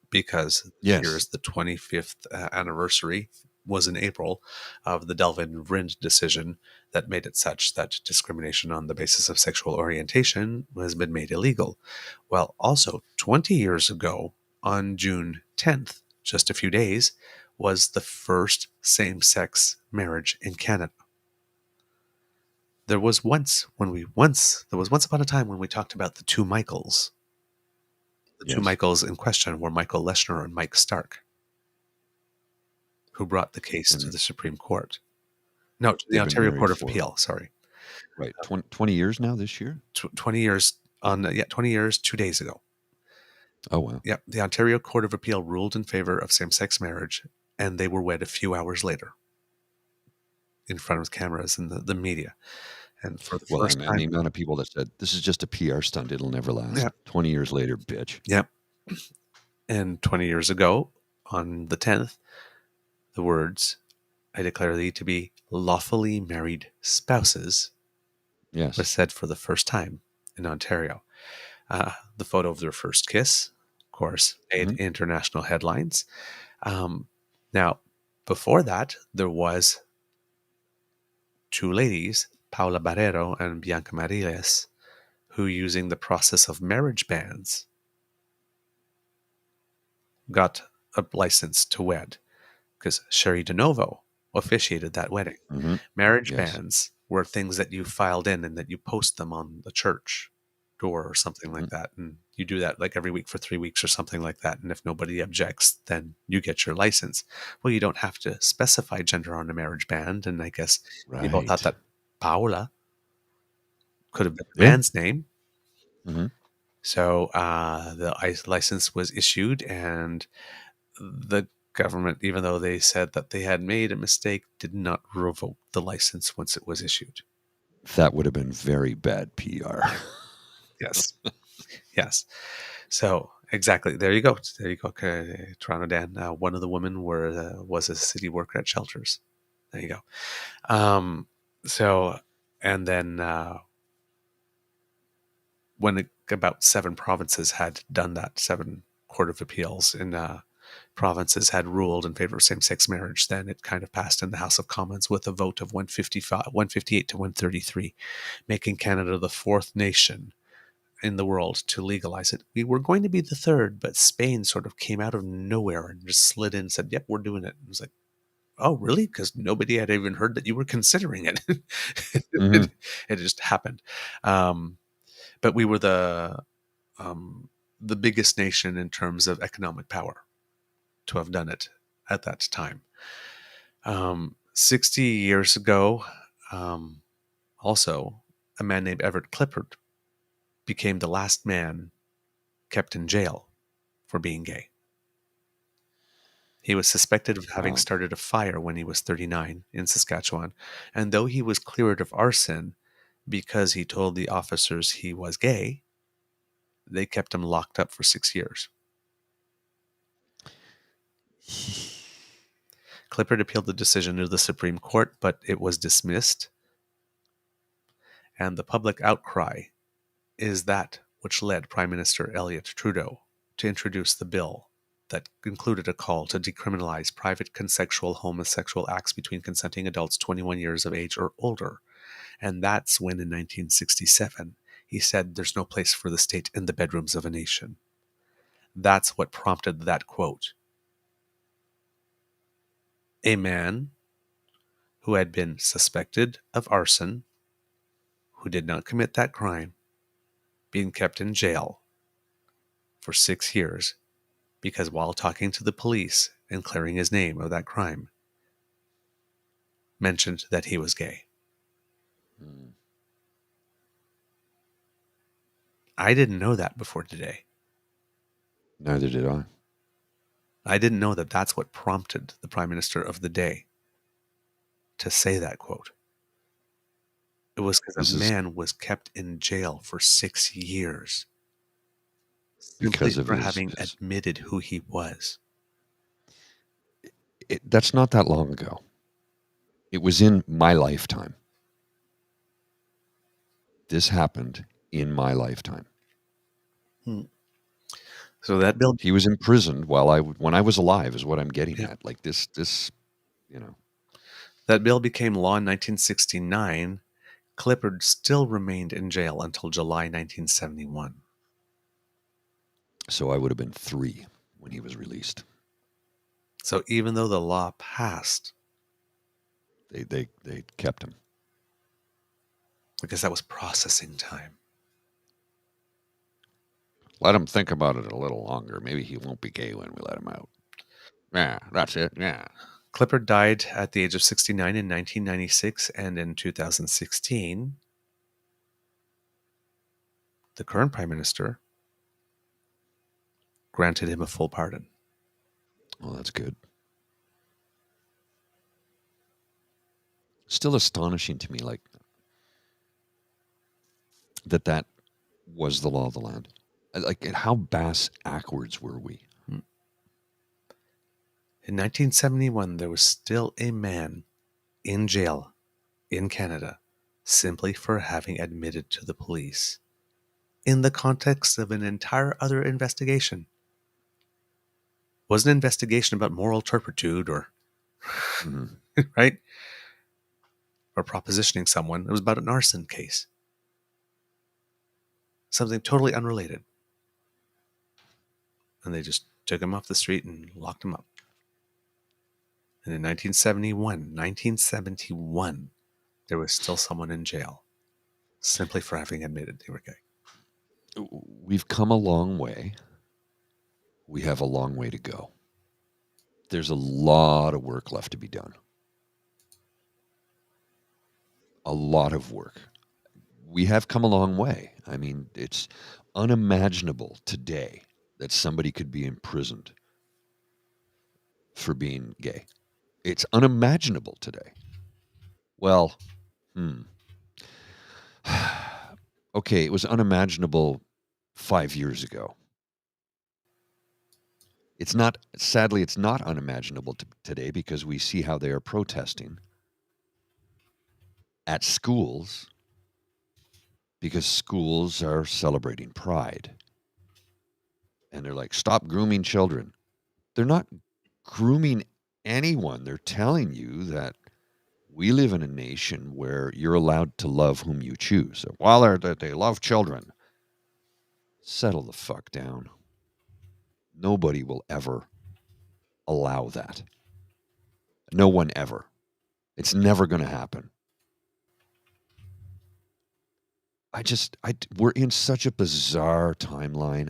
because this year Yes. is the 25th anniversary was in April of the Delvin Vrind decision that made it such that discrimination on the basis of sexual orientation has been made illegal. Well, also 20 years ago on June 10th, just a few days, was the first same-sex marriage in Canada. There was once upon a time when we talked about the two Michaels. The two Yes. Michaels in question were Michael Leshner and Mike Stark, who brought the case to And the Supreme Court. No, to the they've been Ontario married Court of for, Appeal. Sorry, right, 20 years now this year? 20 years on 20 years 2 days ago. Oh, wow. Yeah, the Ontario Court of Appeal ruled in favor of same-sex marriage, and they were wed a few hours later in front of cameras and the media. And for the Well, first and the time, amount of people that said, this is just a PR stunt. It'll never last. yeah, 20 years later, bitch. yeah. And 20 years ago, on the 10th, the words, "I declare thee to be lawfully married spouses," was Yes. said for the first time in Ontario. The photo of their first kiss, of course, made Hmm. international headlines. Um, now, before that, there was two ladies, Paula Barrero and Bianca Mariles, who, using the process of marriage bans, got a license to wed because Sherry DeNovo officiated that wedding. Hmm. Marriage Yes. bans were things that you filed in and that you post them on the church door or something Hmm. like that. And you do that like every week for 3 weeks or something like that. And if nobody objects, then you get your license. Well, you don't have to specify gender on a marriage band. And I guess people thought Right. that Paula could have been the Yeah. man's name. Hmm. So the license was issued, and the government, even though they said that they had made a mistake, did not revoke the license once it was issued. That would have been very bad PR. Yes. Yes. So exactly. There you go. There you go. Okay, Toronto Dan. One of the women was a city worker at shelters. There you go. So, and then when about seven provinces had done that, seven court of appeals in provinces had ruled in favor of same-sex marriage, then it kind of passed in the House of Commons with a vote of 158 to 133, making Canada the fourth nation in the world to legalize it. We were going to be the third, but Spain sort of came out of nowhere and just slid in and said, "Yep, we're doing it." It was like, "Oh, really?" Because nobody had even heard that you were considering it. Hmm. it just happened. But we were the um, the biggest nation in terms of economic power to have done it at that time. 60 years ago, um, also, a man named Everett Clifford became the last man kept in jail for being gay. He was suspected of having Wow. started a fire when he was 39 in Saskatchewan, and though he was cleared of arson because he told the officers he was gay, they kept him locked up for 6 years. Clifford appealed the decision to the Supreme Court, but it was dismissed, and the public outcry is that which led Prime Minister Elliott Trudeau to introduce the bill that included a call to decriminalize private consensual homosexual acts between consenting adults 21 years of age or older. And that's when, in 1967, he said there's no place for the state in the bedrooms of a nation. That's what prompted that quote. A man who had been suspected of arson, who did not commit that crime, being kept in jail for 6 years because while talking to the police and clearing his name of that crime, mentioned that he was gay. Mm. I didn't know that before today. Neither did I. I didn't know that that's what prompted the Prime Minister of the day to say that quote. It was because This a is man was kept in jail for 6 years simply because of for his. having admitted who he was. That's not that long ago. It was in my lifetime. This happened in my lifetime. Hmm. So that bill, He was imprisoned when I was alive, is what I'm getting yeah, at. Like this, you know. that bill became law in 1969. Clifford still remained in jail until July 1971. So I would have been 3 when he was released. So even though the law passed, They kept him. because that was processing time. Let him think about it a little longer. Maybe he won't be gay when we let him out. Yeah, that's it. Yeah. Clifford died at the age of 69 in 1996, and in 2016, the current Prime Minister granted him a full pardon. Well, that's good. Still astonishing to me, like that was the law of the land. Like, how bass backwards were we? In 1971, there was still a man in jail in Canada simply for having admitted to the police in the context of an entire other investigation. It wasn't an investigation about moral turpitude or, Mm-hmm. right? Or propositioning someone. It was about an arson case. Something totally unrelated. And they just took him off the street and locked him up. And in 1971, there was still someone in jail simply for having admitted they were gay. We've come a long way. We have a long way to go. There's a lot of work left to be done. A lot of work. We have come a long way. I mean, it's unimaginable today that somebody could be imprisoned for being gay. It's unimaginable today. Well, okay, it was unimaginable 5 years ago. It's not, sadly, it's not unimaginable today because we see how they are protesting at schools because schools are celebrating pride. And they're like, stop grooming children. They're not grooming anyone. They're telling you that we live in a nation where you're allowed to love whom you choose. While they love children, settle the fuck down. Nobody will ever allow that. No one ever. It's never going to happen. we're in such a bizarre timeline.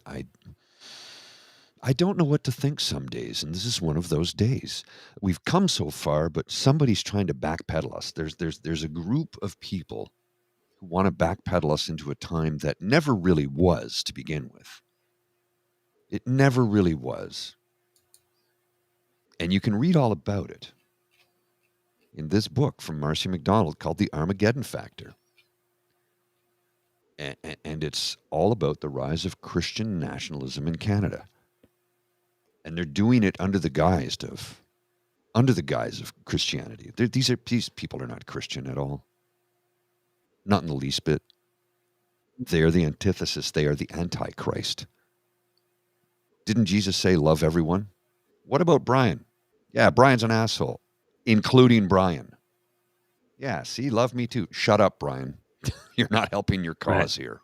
I don't know what to think some days, and this is one of those days. We've come so far, but somebody's trying to backpedal us. There's a group of people who want to backpedal us into a time that never really was to begin with. It never really was. And you can read all about it in this book from Marcy McDonald called The Armageddon Factor. And it's all about the rise of Christian nationalism in Canada. And they're doing it under the guise of Christianity. These people are not Christian at all. Not in the least bit. They are the antithesis. They are the Antichrist. Didn't Jesus say, love everyone? What about Brian? Yeah, Brian's an asshole, including Brian. Yeah, see, love me too. Shut up, Brian. You're not helping your cause here.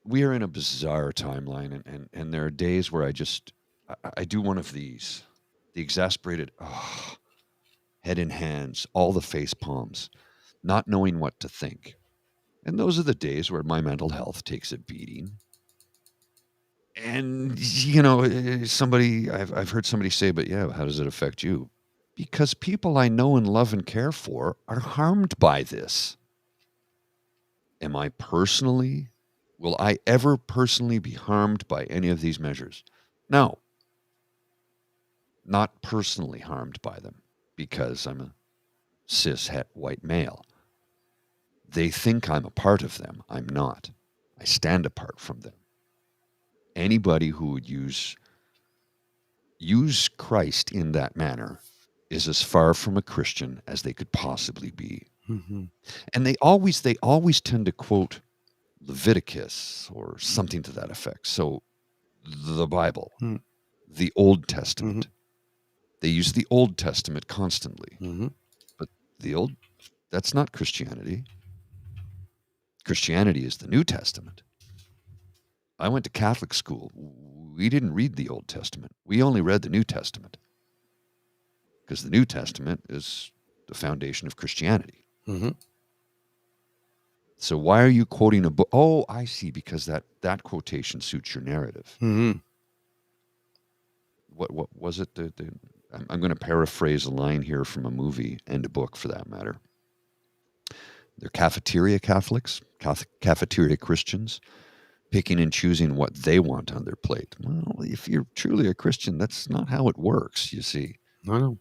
We are in a bizarre timeline, and there are days where I do one of these, the exasperated, head in hands, all the face palms, not knowing what to think. And those are the days where my mental health takes a beating. And, I've heard somebody say, but yeah, how does it affect you? Because people I know and love and care for are harmed by this. Will I ever personally be harmed by any of these measures? No. Not personally harmed by them because I'm a cis-het white male. They think I'm a part of them. I'm not. I stand apart from them. Anybody who would use Christ in that manner is as far from a Christian as they could possibly be. Mm-hmm. And they always tend to quote Leviticus or something to that effect. So the Bible, the Old Testament, they use the Old Testament constantly. But that's not Christianity. Christianity is the New Testament. I went to Catholic school. We didn't read the Old Testament. We only read the New Testament because the New Testament is the foundation of Christianity. So why are you quoting a book? Oh, I see, because that quotation suits your narrative. What was it? I'm going to paraphrase a line here from a movie and a book for that matter. They're cafeteria Catholics, cafeteria Christians, picking and choosing what they want on their plate. Well, if you're truly a Christian, that's not how it works, you see. No.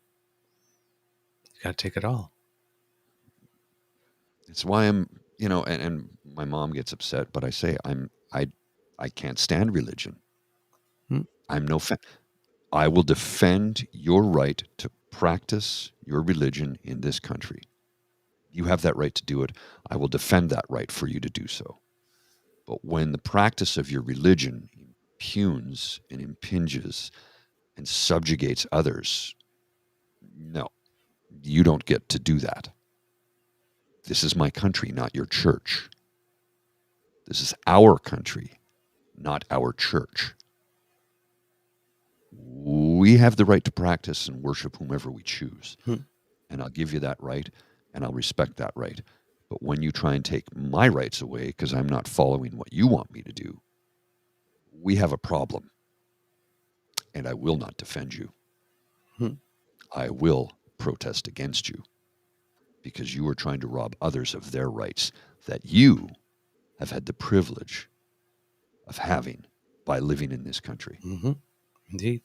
You got to take it all. It's why I'm, and my mom gets upset, but I say I can't stand religion. I'm no fan. I will defend your right to practice your religion in this country. You have that right to do it. I will defend that right for you to do so. But when the practice of your religion impugns and impinges and subjugates others, no, you don't get to do that. This is my country, not your church. This is our country, not our church. We have the right to practice and worship whomever we choose. And I'll give you that right, and I'll respect that right. But when you try and take my rights away because I'm not following what you want me to do, we have a problem. And I will not defend you. I will protest against you because you are trying to rob others of their rights that you have had the privilege of having by living in this country. Indeed.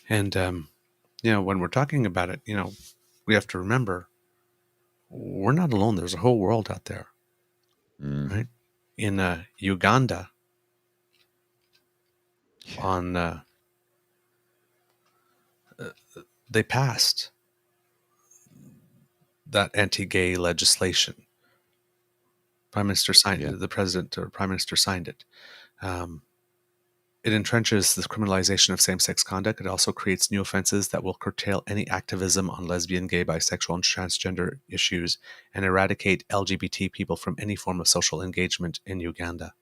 And, when we're talking about it, we have to remember we're not alone. There's a whole world out there, right? In Uganda, they passed that anti-gay legislation. Prime Minister signed it. The president or prime minister signed it. It entrenches the criminalization of same-sex conduct. It also creates new offenses that will curtail any activism on lesbian, gay, bisexual, and transgender issues and eradicate LGBT people from any form of social engagement in Uganda.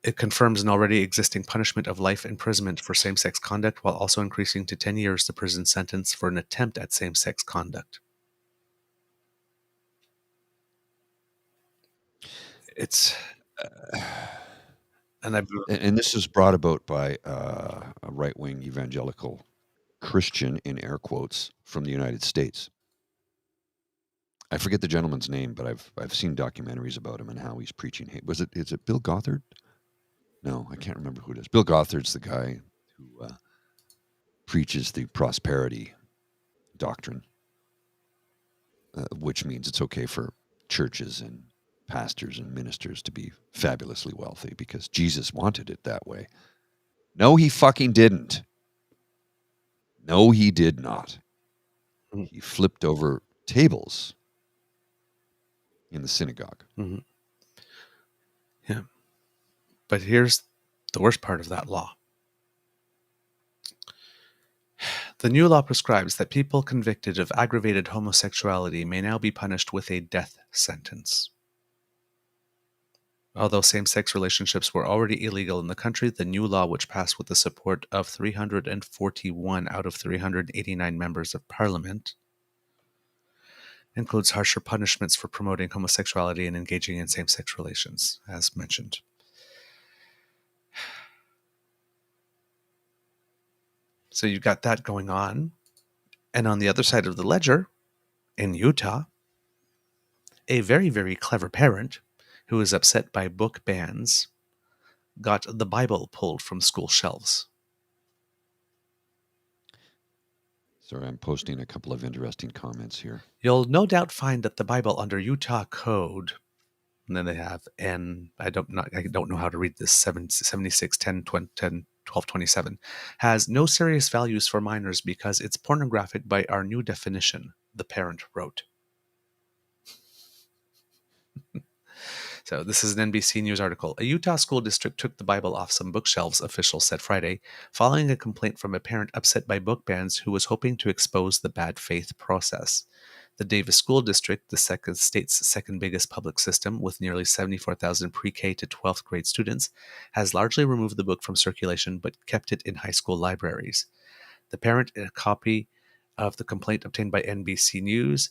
It confirms an already existing punishment of life imprisonment for same-sex conduct while also increasing to 10 years the prison sentence for an attempt at same-sex conduct. It's Uh, and I and this is brought about by a right-wing evangelical Christian, in air quotes, from the United States. I forget the gentleman's name, but I've seen documentaries about him and how he's preaching hate. Is it Bill Gothard? No, I can't remember who it is. Bill Gothard's the guy who preaches the prosperity doctrine, which means it's okay for churches and pastors and ministers to be fabulously wealthy because Jesus wanted it that way. No, he fucking didn't. No, he did not. He flipped over tables in the synagogue. mm-hmm. Yeah. But here's the worst part of that law. The new law prescribes that people convicted of aggravated homosexuality may now be punished with a death sentence. Although same-sex relationships were already illegal in the country, the new law, which passed with the support of 341 out of 389 members of parliament, includes harsher punishments for promoting homosexuality and engaging in same-sex relations, as mentioned. So you've got that going on. And on the other side of the ledger, in Utah, a very, very clever parent who is upset by book bans got the Bible pulled from school shelves. Sorry, I'm posting a couple of interesting comments here. You'll no doubt find that the Bible under Utah code, and then they have I don't know how to read this, 76 10 12 27, has no serious values for minors because it's pornographic by our new definition, the parent wrote. So this is an NBC News article. A Utah school district took the Bible off some bookshelves, officials said Friday, following a complaint from a parent upset by book bans who was hoping to expose the bad faith process. The Davis School District, the state's second biggest public system with nearly 74,000 pre-K to 12th grade students, has largely removed the book from circulation but kept it in high school libraries. The parent, in a copy of the complaint obtained by NBC News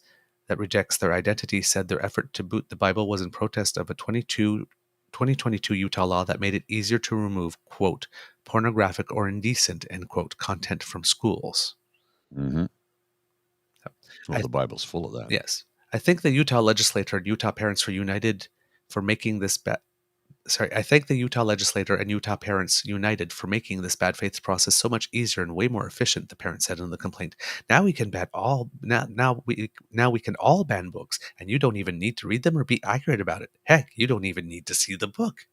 that rejects their identity, said their effort to boot the Bible was in protest of a 2022 Utah law that made it easier to remove, quote, pornographic or indecent, end quote, content from schools. Mm-hmm. Well, I, the Bible's full of that. yes. I think the Utah legislature and Utah Parents United for making this I thank the Utah legislature and Utah Parents United for making this bad faith process so much easier and way more efficient, the parent said in the complaint. Now we can ban all now we can all ban books, and you don't even need to read them or be accurate about it. Heck, you don't even need to see the book.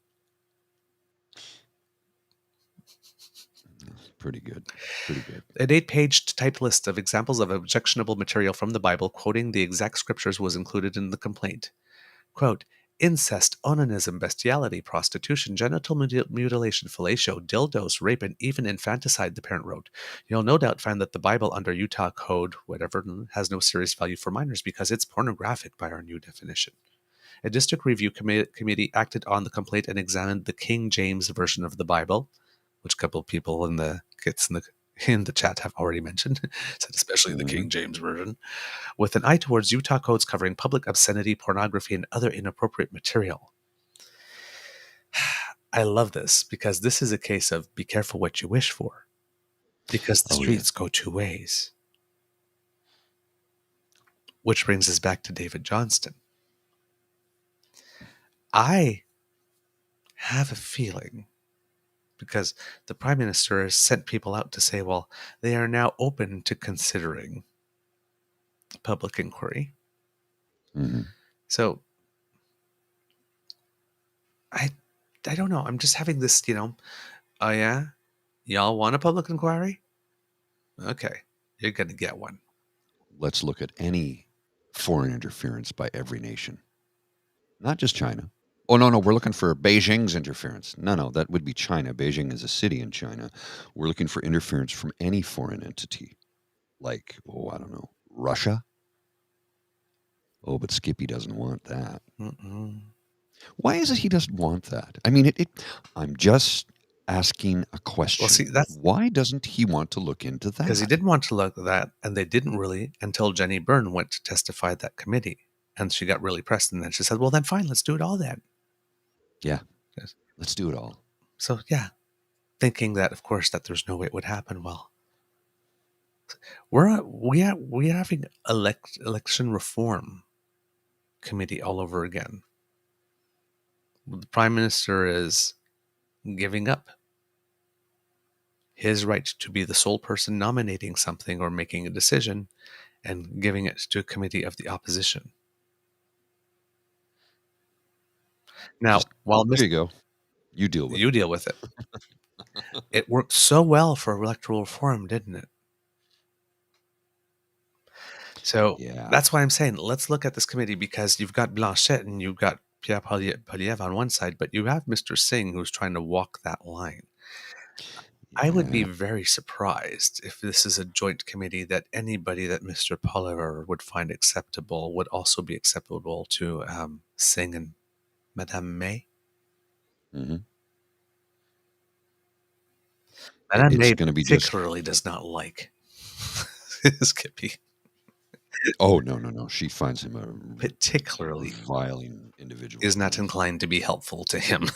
Pretty good. Pretty good. An 8-page typed list of examples of objectionable material from the Bible, quoting the exact scriptures, was included in the complaint. Quote, incest, onanism, bestiality, prostitution, genital mutilation, fellatio, dildos, rape, and even infanticide, the parent wrote. You'll no doubt find that the Bible under Utah code, whatever, has no serious value for minors because it's pornographic by our new definition. A district review committee acted on the complaint and examined the King James version of the Bible, which a couple of people in the chat have already mentioned, said especially the King James version, with an eye towards Utah codes covering public obscenity, pornography, and other inappropriate material. I love this because this is a case of be careful what you wish for, because the streets go two ways. Which brings us back to David Johnston. I have a feeling, because the Prime Minister has sent people out to say, well, they are now open to considering public inquiry. Mm-hmm. So I don't know. I'm just having this, oh yeah, y'all want a public inquiry? Okay, you're going to get one. Let's look at any foreign interference by every nation, not just China. Oh, no, we're looking for Beijing's interference. No, that would be China. Beijing is a city in China. We're looking for interference from any foreign entity, like, I don't know, Russia. Oh, but Skippy doesn't want that. Mm-mm. Why is it he doesn't want that? I mean, I'm just asking a question. Well, see, why doesn't he want to look into that? Because he didn't want to look at that, and they didn't really until Jenny Byrne went to testify at that committee, and she got really pressed, and then she said, well, then fine, let's do it all then. Yeah. Yes. Let's do it all. So yeah, thinking that, of course, that there's no way it would happen. Well, we're having election reform committee all over again. The prime minister is giving up his right to be the sole person nominating something or making a decision and giving it to a committee of the opposition. Now, Just, while there you go. You deal with you it. deal with it, it worked so well for electoral reform, didn't it? So Yeah. that's why I'm saying let's look at this committee, because you've got Blanchette and you've got Pierre Poliev on one side, but you have Mr. Singh who's trying to walk that line. I would be Yeah. very surprised if this is a joint committee that anybody that Mr. Poliev would find acceptable would also be acceptable to Singh and Madame May. Hmm. Madame It's May going to be just, particularly does not like Skippy. oh, no, no, no. She finds him a Particularly reviling individual. is not Yes. inclined to be helpful to him.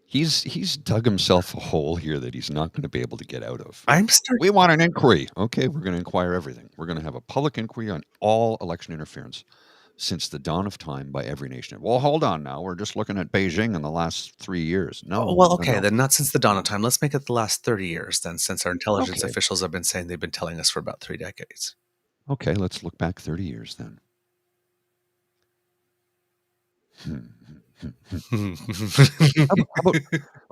He's dug himself a hole here that he's not going to be able to get out of. I'm starting. We want an inquiry. Okay, we're going to inquire everything. We're going to have a public inquiry on all election interference since the dawn of time by every nation. Well, hold on now. We're just looking at Beijing in the last 3 years. Oh, No, well, no, okay, no, then not since the dawn of no. time. Let's make it the last 30 years then, since our intelligence Okay. officials have been saying they've been telling us for about 3 decades. Okay, let's look back 30 years then. How about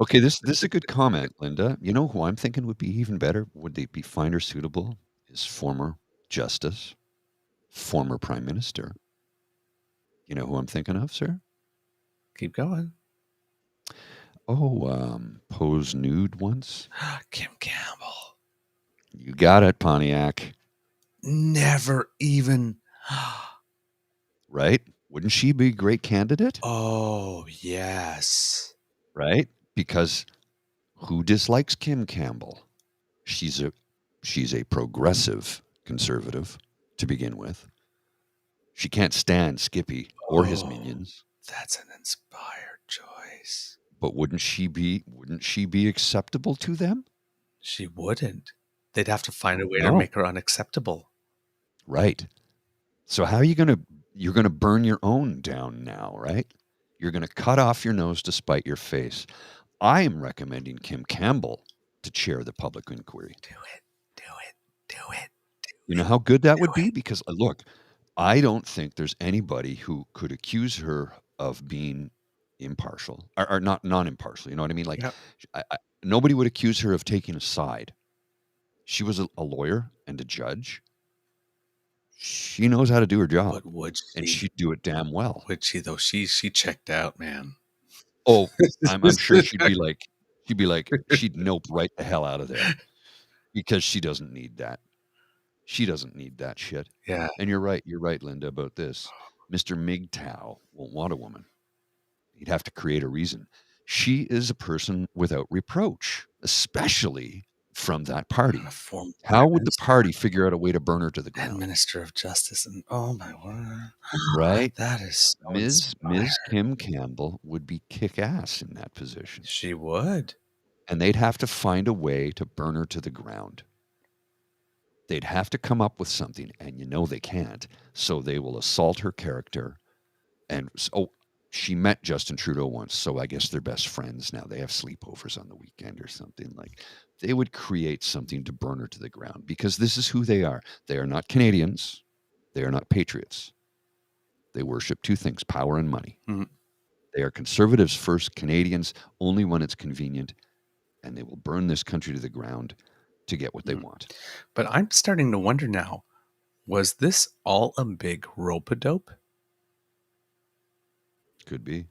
okay, this is a good comment, Linda. You know who I'm thinking would be even better? Would they be finder suitable? Is former justice, former prime minister. You know who I'm thinking of, sir? Keep going. Oh, posed nude once. Kim Campbell. You got it, Pontiac. Never even. Right? Wouldn't she be a great candidate? Oh, yes. Right? Because who dislikes Kim Campbell? She's a she's a progressive conservative to begin with. She can't stand Skippy or his Oh, minions. that's an inspired choice. But wouldn't she be acceptable to them? She wouldn't. They'd have to find a way to No. make her unacceptable. Right. So how are you gonna you're gonna burn your own down now, right? You're gonna cut off your nose to spite your face. I am recommending Kim Campbell to chair the public inquiry. Do it. Do it. Do it. You know how good that Do would be? it. Because look, I don't think there's anybody who could accuse her of being impartial or not non-impartial. You know what I mean? Like, Yeah. nobody would accuse her of taking a side. She was a lawyer and a judge. She knows how to do her job, But would and she? she'd do it damn well. Would she though? She checked out, man. Oh, I'm sure she'd nope right the hell out of there because she doesn't need that. She doesn't need that shit. Yeah. And you're right, Linda, about this. Mr. MGTOW won't want a woman. He'd have to create a reason. She is a person without reproach, especially from that party. A former How prime would the minister party figure out a way to burn her to the and ground? minister of justice, and oh my word, Right? that is so Ms. inspired. Kim Campbell would be kick ass in that position. She would. And they'd have to find a way to burn her to the ground. They'd have to come up with something, and you know they can't. So they will assault her character. And she met Justin Trudeau once, so I guess they're best friends now. They have sleepovers on the weekend or something. Like, they would create something to burn her to the ground because this is who they are. They are not Canadians. They are not patriots. They worship two things: power and money. Mhm. They are conservatives first, Canadians only when it's convenient, and they will burn this country to the ground to get what they want. But I'm starting to wonder now, was this all a big rope-a-dope? Could be.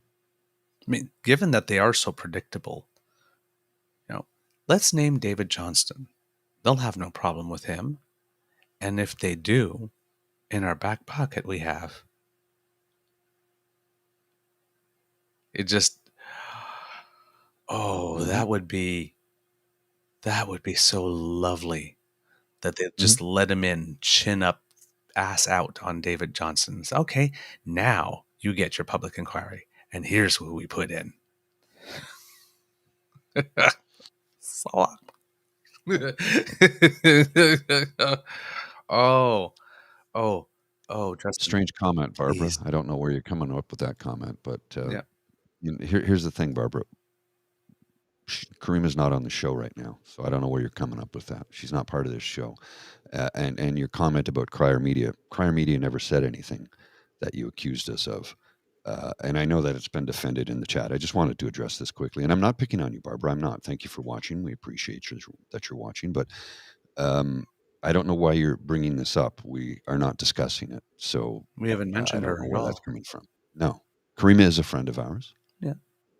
I mean, given that they are so predictable, let's name David Johnston. They'll have no problem with him. And if they do, in our back pocket we have. It just, Mhm. that would be so lovely that they Mhm. just let him in, chin up, ass out on David Johnston's. Okay, now you get your public inquiry. And here's what we put in. So, oh, oh, oh, Justin, Strange comment, Barbara. please. I don't know where you're coming up with that comment, but Yeah, here's the thing, Barbara. Karima's not on the show right now, so I don't know where you're coming up with that. She's not part of this show. And your comment about Crier Media never said anything that you accused us of. And I know that it's been defended in the chat. I just wanted to address this quickly. And I'm not picking on you, Barbara. I'm not. Thank you for watching. We appreciate that you're watching. But um, I don't know why you're bringing this up. We are not discussing it. So we haven't I mentioned don't her know at where that's all. coming from. No. Karima is a friend of ours. Yeah.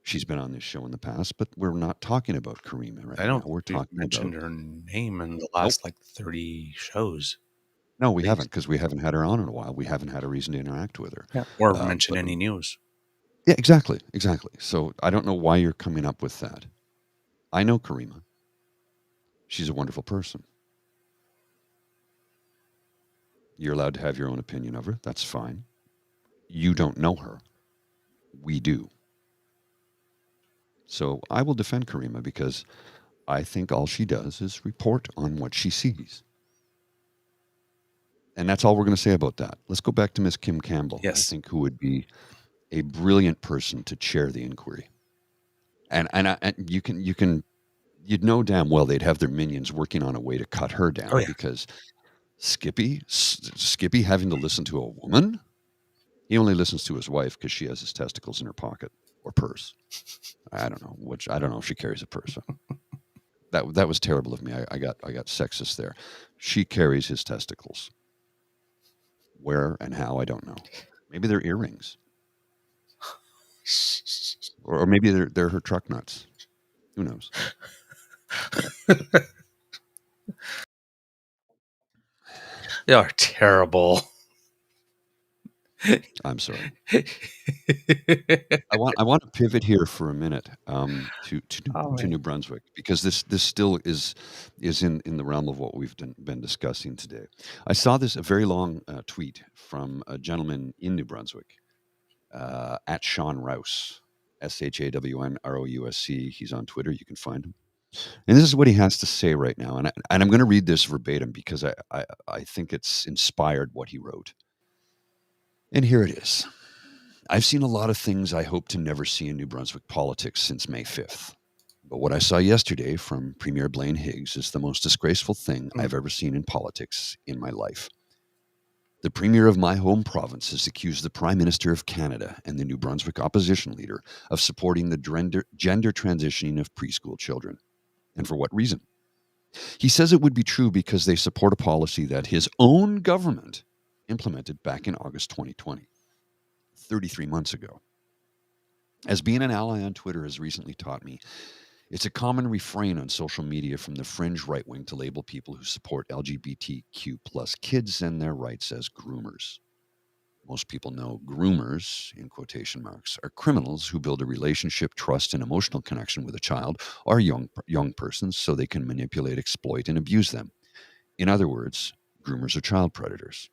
She's been on this show in the past, but we're not talking about Karima right I now. don't We're think we've talking mentioned about her name in the nope. last like 30 shows. No, we haven't Least. because we haven't had her on in a while. We haven't had a reason to interact with her. Yeah. Or mention But any news. yeah, exactly, exactly. So I don't know why you're coming up with that. I know Karima. She's a wonderful person. You're allowed to have your own opinion of her. That's fine. You don't know her. We do. So I will defend Karima because I think all she does is report on what she sees. And that's all we're going to say about that. Let's go back to Miss Kim Campbell, I Yes. think, who would be a brilliant person to chair the inquiry. And you'd know damn well they'd have their minions working on a way to cut her down Oh, yeah. because Skippy having to listen to a woman. He only listens to his wife because she has his testicles in her pocket or purse. I don't know which. I don't know if she carries a purse. That was terrible of me. I got sexist there. She carries his testicles. Where and how I don't know. Maybe they're earrings, or maybe they're her truck nuts. Who knows? You're terrible. I'm sorry. I want to pivot here for a minute to New Brunswick because this still is in the realm of what we've been discussing today. I saw a very long tweet from a gentleman in New Brunswick at Sean Rouse, SHAWNROUSC. He's on Twitter. You can find him. And this is what he has to say right now. And I'm going to read this verbatim because I think it's inspired what he wrote. And here it is. I've seen a lot of things I hope to never see in New Brunswick politics since May 5th. But what I saw yesterday from Premier Blaine Higgs is the most disgraceful thing I've ever seen in politics in my life. The Premier of my home province has accused the Prime Minister of Canada and the New Brunswick opposition leader of supporting the gender transitioning of preschool children. And for what reason? He says it would be true because they support a policy that his own government implemented back in August 2020, 33 months ago. As being an ally on Twitter has recently taught me, it's a common refrain on social media from the fringe right wing to label people who support LGBTQ plus kids and their rights as groomers. Most people know groomers, in quotation marks, are criminals who build a relationship, trust, and emotional connection with a child or young persons so they can manipulate, exploit, and abuse them. In other words, groomers are child predators.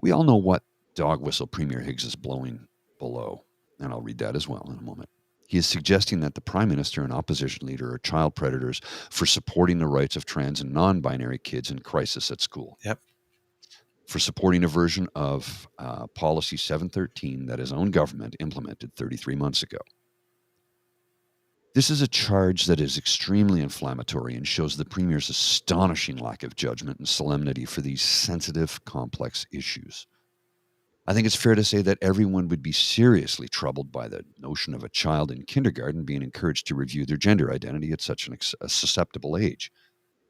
We all know what dog whistle Premier Higgs is blowing below, and I'll read that as well in a moment. He is suggesting that the Prime Minister and opposition leader are child predators for supporting the rights of trans and non-binary kids in crisis at school. Yep. For supporting a version of Policy 713 that his own government implemented 33 months ago. This is a charge that is extremely inflammatory and shows the Premier's astonishing lack of judgment and solemnity for these sensitive, complex issues. I think it's fair to say that everyone would be seriously troubled by the notion of a child in kindergarten being encouraged to review their gender identity at such a susceptible age.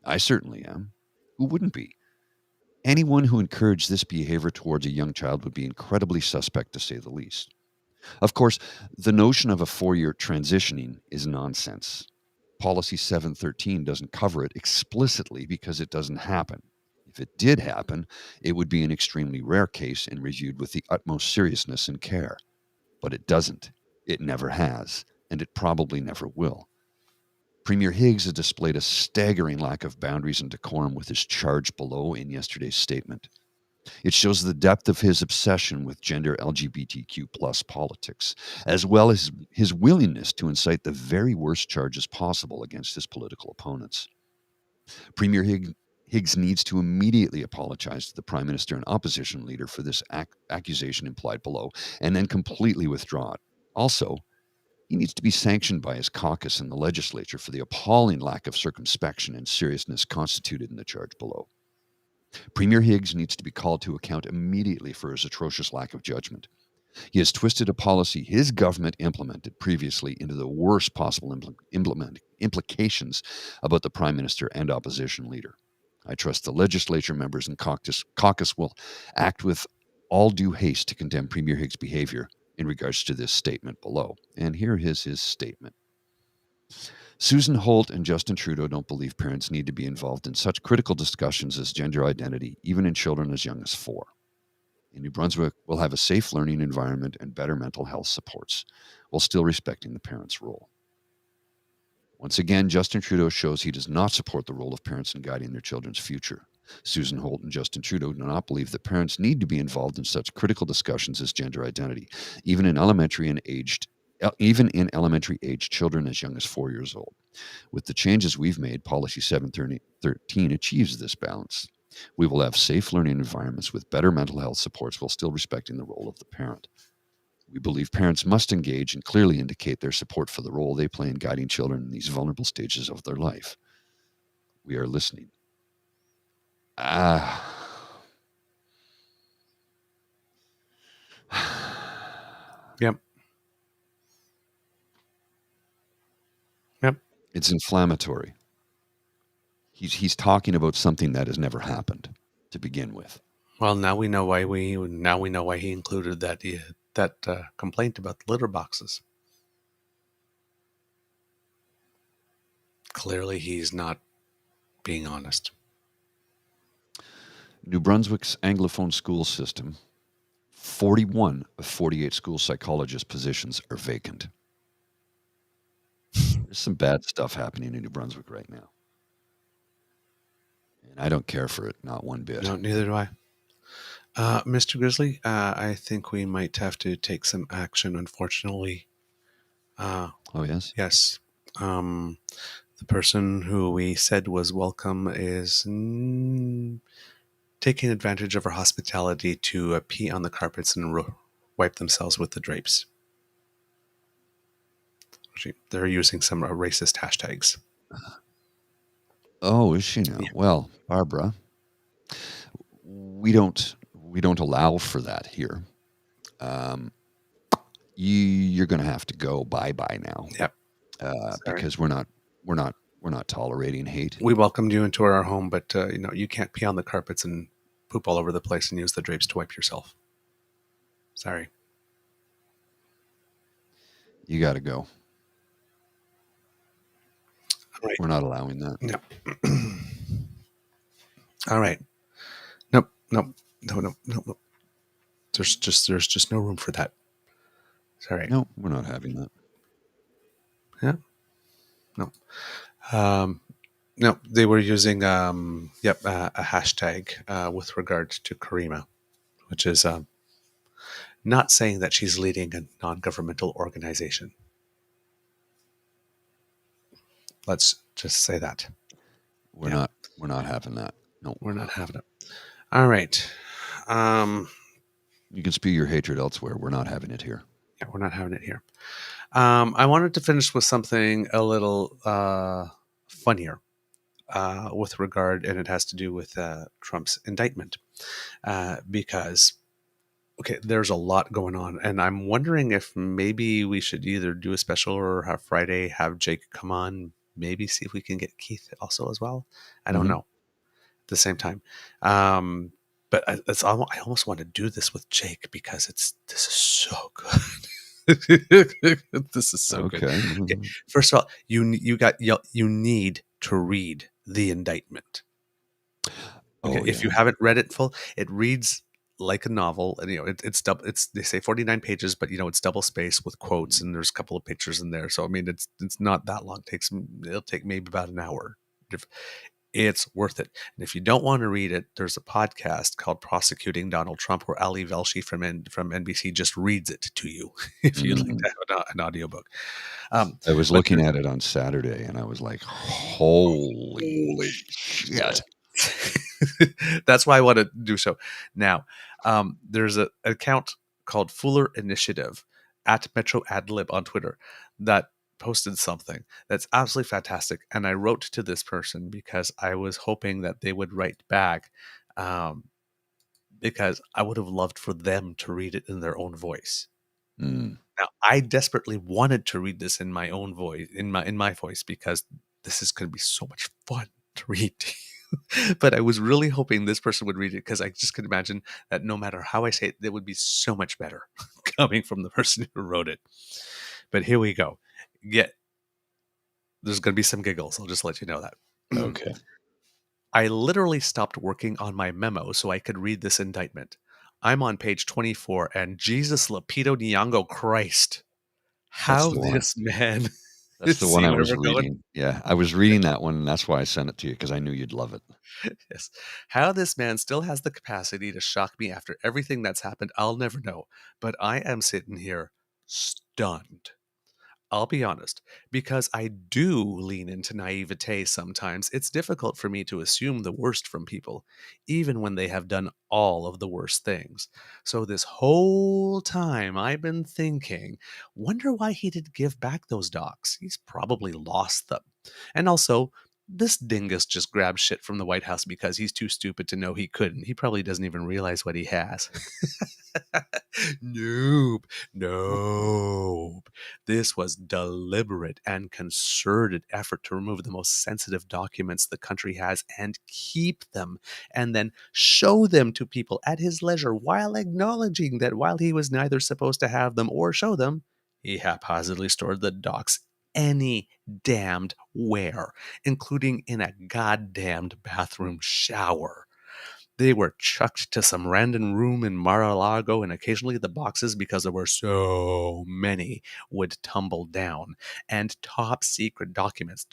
I certainly am. Who wouldn't be? Anyone who encouraged this behavior towards a young child would be incredibly suspect, to say the least. Of course, the notion of a 4-year transitioning is nonsense. Policy 713 doesn't cover it explicitly because it doesn't happen. If it did happen, it would be an extremely rare case and reviewed with the utmost seriousness and care. But it doesn't. It never has, and it probably never will. Premier Higgs has displayed a staggering lack of boundaries and decorum with his charge below in yesterday's statement. It shows the depth of his obsession with gender LGBTQ plus politics, as well as his willingness to incite the very worst charges possible against his political opponents. Premier Higgs needs to immediately apologize to the Prime Minister and opposition leader for this accusation implied below, and then completely withdraw it. Also, he needs to be sanctioned by his caucus in the legislature for the appalling lack of circumspection and seriousness constituted in the charge below. Premier Higgs needs to be called to account immediately for his atrocious lack of judgment. He has twisted a policy his government implemented previously into the worst possible implications about the Prime Minister and opposition leader. I trust the legislature members and caucus will act with all due haste to condemn Premier Higgs' behavior in regards to this statement below. And here is his statement. Susan Holt and Justin Trudeau don't believe parents need to be involved in such critical discussions as gender identity, even in children as young as 4. In New Brunswick, we'll have a safe learning environment and better mental health supports, while still respecting the parent's role. Once again, Justin Trudeau shows he does not support the role of parents in guiding their children's future. Susan Holt and Justin Trudeau do not believe that parents need to be involved in such critical discussions as gender identity, even in elementary age children as young as 4 years old. With the changes we've made, Policy 713 achieves this balance. We will have safe learning environments with better mental health supports while still respecting the role of the parent. We believe parents must engage and clearly indicate their support for the role they play in guiding children in these vulnerable stages of their life. We are listening. Yep. Yep. It's inflammatory. He's talking about something that has never happened to begin with. Well, now we know why he included that complaint about the litter boxes. Clearly, he's not being honest. New Brunswick's Anglophone school system, 41 of 48 school psychologist positions are vacant. There's some bad stuff happening in New Brunswick right now. And I don't care for it, not one bit. No, neither do I. Mr. Grizzly, I think we might have to take some action, unfortunately. Oh, yes? Yes. The person who we said was welcome is taking advantage of our hospitality to pee on the carpets and wipe themselves with the drapes. They're using some racist hashtags. Oh, is she now? Yeah. Well, Barbara, we don't allow for that here. You're going to have to go bye-bye now. Yep. Because we're not tolerating hate. We welcomed you into our home, but you can't pee on the carpets and poop all over the place and use the drapes to wipe yourself. Sorry. You got to go. All right. We're not allowing that. No. All right. Nope. There's just no room for that. Sorry. No, we're not having that. Yeah. No. No, they were using a hashtag with regard to Karima, which is not saying that she's leading a non-governmental organization. Let's just say that. We're not having that. No. We're not having it. All right. You can spew your hatred elsewhere. We're not having it here. Yeah, we're not having it here. I wanted to finish with something a little funnier with regard, and it has to do with Trump's indictment. Because, okay, there's a lot going on, and I'm wondering if maybe we should either do a special or have Friday have Jake come on, maybe see if we can get Keith also as well. I don't know. At the same time. But I almost want to do this with Jake because this is so good. This is so good. Okay. First of all, you need to read the indictment. Okay, if you haven't read it full, it reads like a novel, and it's double. They say 49 pages, but it's double spaced with quotes, and there's a couple of pictures in there. So I mean, it's not that long. It'll take maybe about an hour. It's worth it. And if you don't want to read it, there's a podcast called Prosecuting Donald Trump where Ali Velshi from NBC just reads it to you if you'd like Mm. to have an audiobook. I was But looking at it on Saturday, and I was like, "Holy holy shit!" that's why I want to do so. Now, there's an account called Fuller Initiative at Metro Adlib on Twitter that posted something that's absolutely fantastic. And I wrote to this person because I was hoping that they would write back, um, because I would have loved for them to read it in their own voice. Mm. Now, I desperately wanted to read this in my own voice, in my voice, because this is going to be so much fun to read. But I was really hoping this person would read it because I just could imagine that no matter how I say it, it would be so much better coming from the person who wrote it. But here we go. Get There's going to be some giggles. I'll just let you know that. Okay. I literally stopped working on my memo so I could read this indictment. I'm on page 24, and Jesus Lapito Nyong'o Christ, That's how the one. this man. That's the one See I where was we're going? reading. Yeah, I was reading that one, and that's why I sent it to you, because I knew you'd love it. Yes. How this man still has the capacity to shock me after everything that's happened, I'll never know. But I am sitting here stunned. I'll be honest, because I do lean into naivete sometimes, it's difficult for me to assume the worst from people, even when they have done all of the worst things. So this whole time I've been thinking, wonder why he did give back those docs. He's probably lost them. And also, this dingus just grabbed shit from the White House because he's too stupid to know he couldn't. He probably doesn't even realize what he has. Nope. Nope. This was deliberate and concerted effort to remove the most sensitive documents the country has and keep them, and then show them to people at his leisure while acknowledging that while he was neither supposed to have them or show them, he haphazardly stored the docs any damned where, including in a goddamned bathroom shower. They were chucked to some random room in Mar-a-Lago, and occasionally the boxes, because there were so many, would tumble down. And top secret documents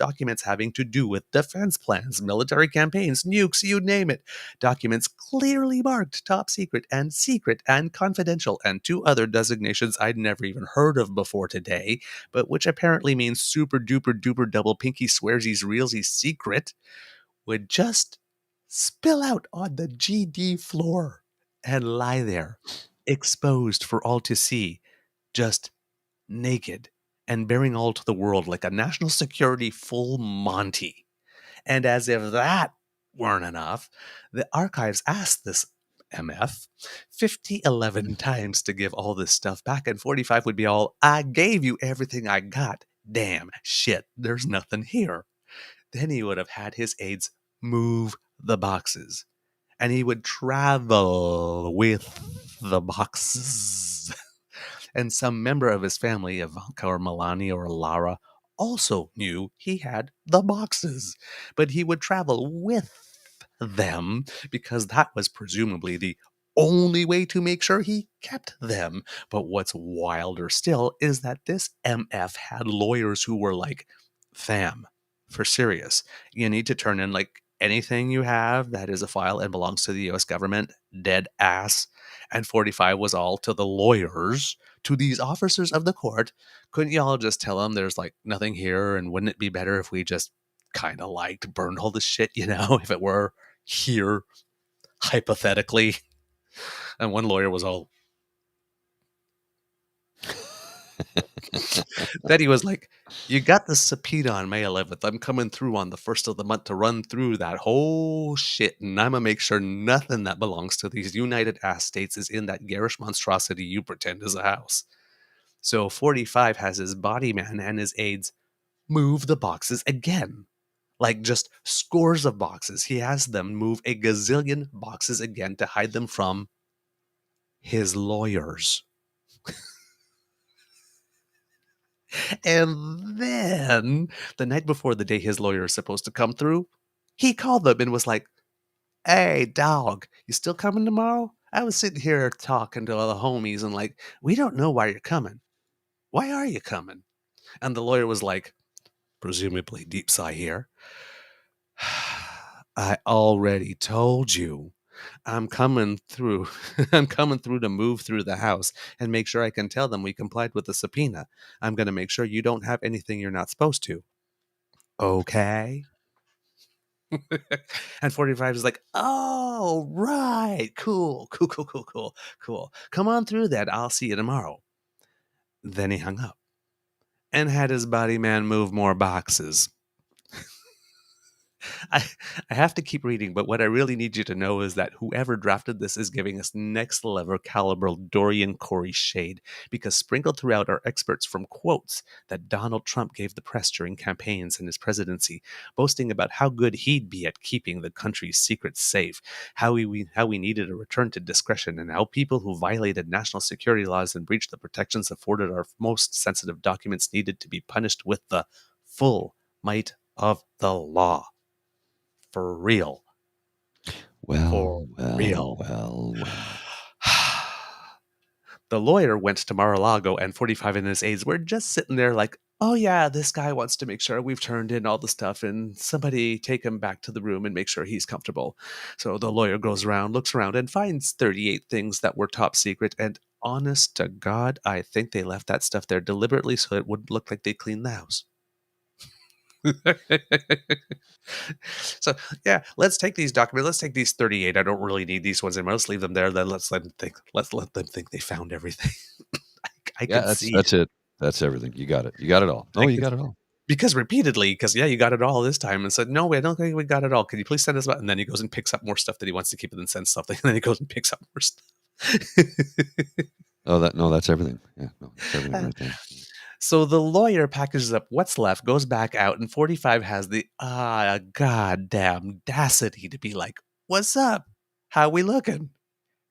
having to do with defense plans, military campaigns, nukes, you name it. Documents clearly marked top secret and confidential, and two other designations I'd never even heard of before today, but which apparently means super duper duper double pinky swearsies realsies secret, would just spill out on the GD floor and lie there, exposed for all to see, just naked and bearing all to the world like a national security full Monty. And as if that weren't enough, the archives asked this MF 11 times to give all this stuff back, and 45 would be all, I gave you everything I got. Damn, shit, there's nothing here. Then he would have had his aides move the boxes, and he would travel with the boxes. And some member of his family, Ivanka or Melania or Lara, also knew he had the boxes, but he would travel with them because that was presumably the only way to make sure he kept them. But what's wilder still is that this MF had lawyers who were like, fam, for serious, you need to turn in like anything you have that is a file and belongs to the US government, dead ass. And 45 was all to the lawyers, to these officers of the court. Couldn't y'all just tell them there's like nothing here? And wouldn't it be better if we just kind of liked burned all this shit, if it were here, hypothetically? And one lawyer was all, then he was like, you got the subpoena on May 11th. I'm coming through on the first of the month to run through that whole shit. And I'm going to make sure nothing that belongs to these United Ass States is in that garish monstrosity you pretend is a house. So 45 has his body man and his aides move the boxes again. Like just scores of boxes. He has them move a gazillion boxes again to hide them from his lawyers. And then the night before the day his lawyer is supposed to come through, he called them and was like, hey, dog, you still coming tomorrow? I was sitting here talking to all the homies and like, we don't know why you're coming. Why are you coming? And the lawyer was like, presumably deep sigh here. I already told you. I'm coming through. I'm coming through to move through the house and make sure I can tell them we complied with the subpoena. I'm going to make sure you don't have anything you're not supposed to. Okay? And 45 is like, oh, right. Cool, cool, cool, cool, cool, cool. Come on through that. I'll see you tomorrow. Then he hung up and had his body man move more boxes. I, I have to keep reading, but what I really need you to know is that whoever drafted this is giving us next level caliber Dorian Corey shade, because sprinkled throughout are experts from quotes that Donald Trump gave the press during campaigns in his presidency, boasting about how good he'd be at keeping the country's secrets safe, how we needed a return to discretion, and how people who violated national security laws and breached the protections afforded our most sensitive documents needed to be punished with the full might of the law. For real. Well, For well, real. well, well. The lawyer went to Mar-a-Lago, and 45 and his aides were just sitting there like, oh yeah, this guy wants to make sure we've turned in all the stuff and somebody take him back to the room and make sure he's comfortable. So the lawyer goes around, looks around, and finds 38 things that were top secret. And honest to God, I think they left that stuff there deliberately so it wouldn't look like they cleaned the house. So yeah, let's take these documents. Let's take these 38. I don't really need these ones anymore. Let's leave them there. Then let's let them think. Let's let them think they found everything. I Yeah, could that's see it. that's it. That's everything. You got it. You got it all. I No, you could got it all. because repeatedly, because yeah, you got it all this time, and said, no, I don't think we got it all. Can you please send us? And then he goes and picks up more stuff that he wants to keep, and then sends something, and then he goes and picks up more stuff. Oh, that's everything. Yeah, no, that's everything Uh, right there. so the lawyer packages up what's left, goes back out, and 45 has the goddamn audacity to be like, "What's up? How we looking?"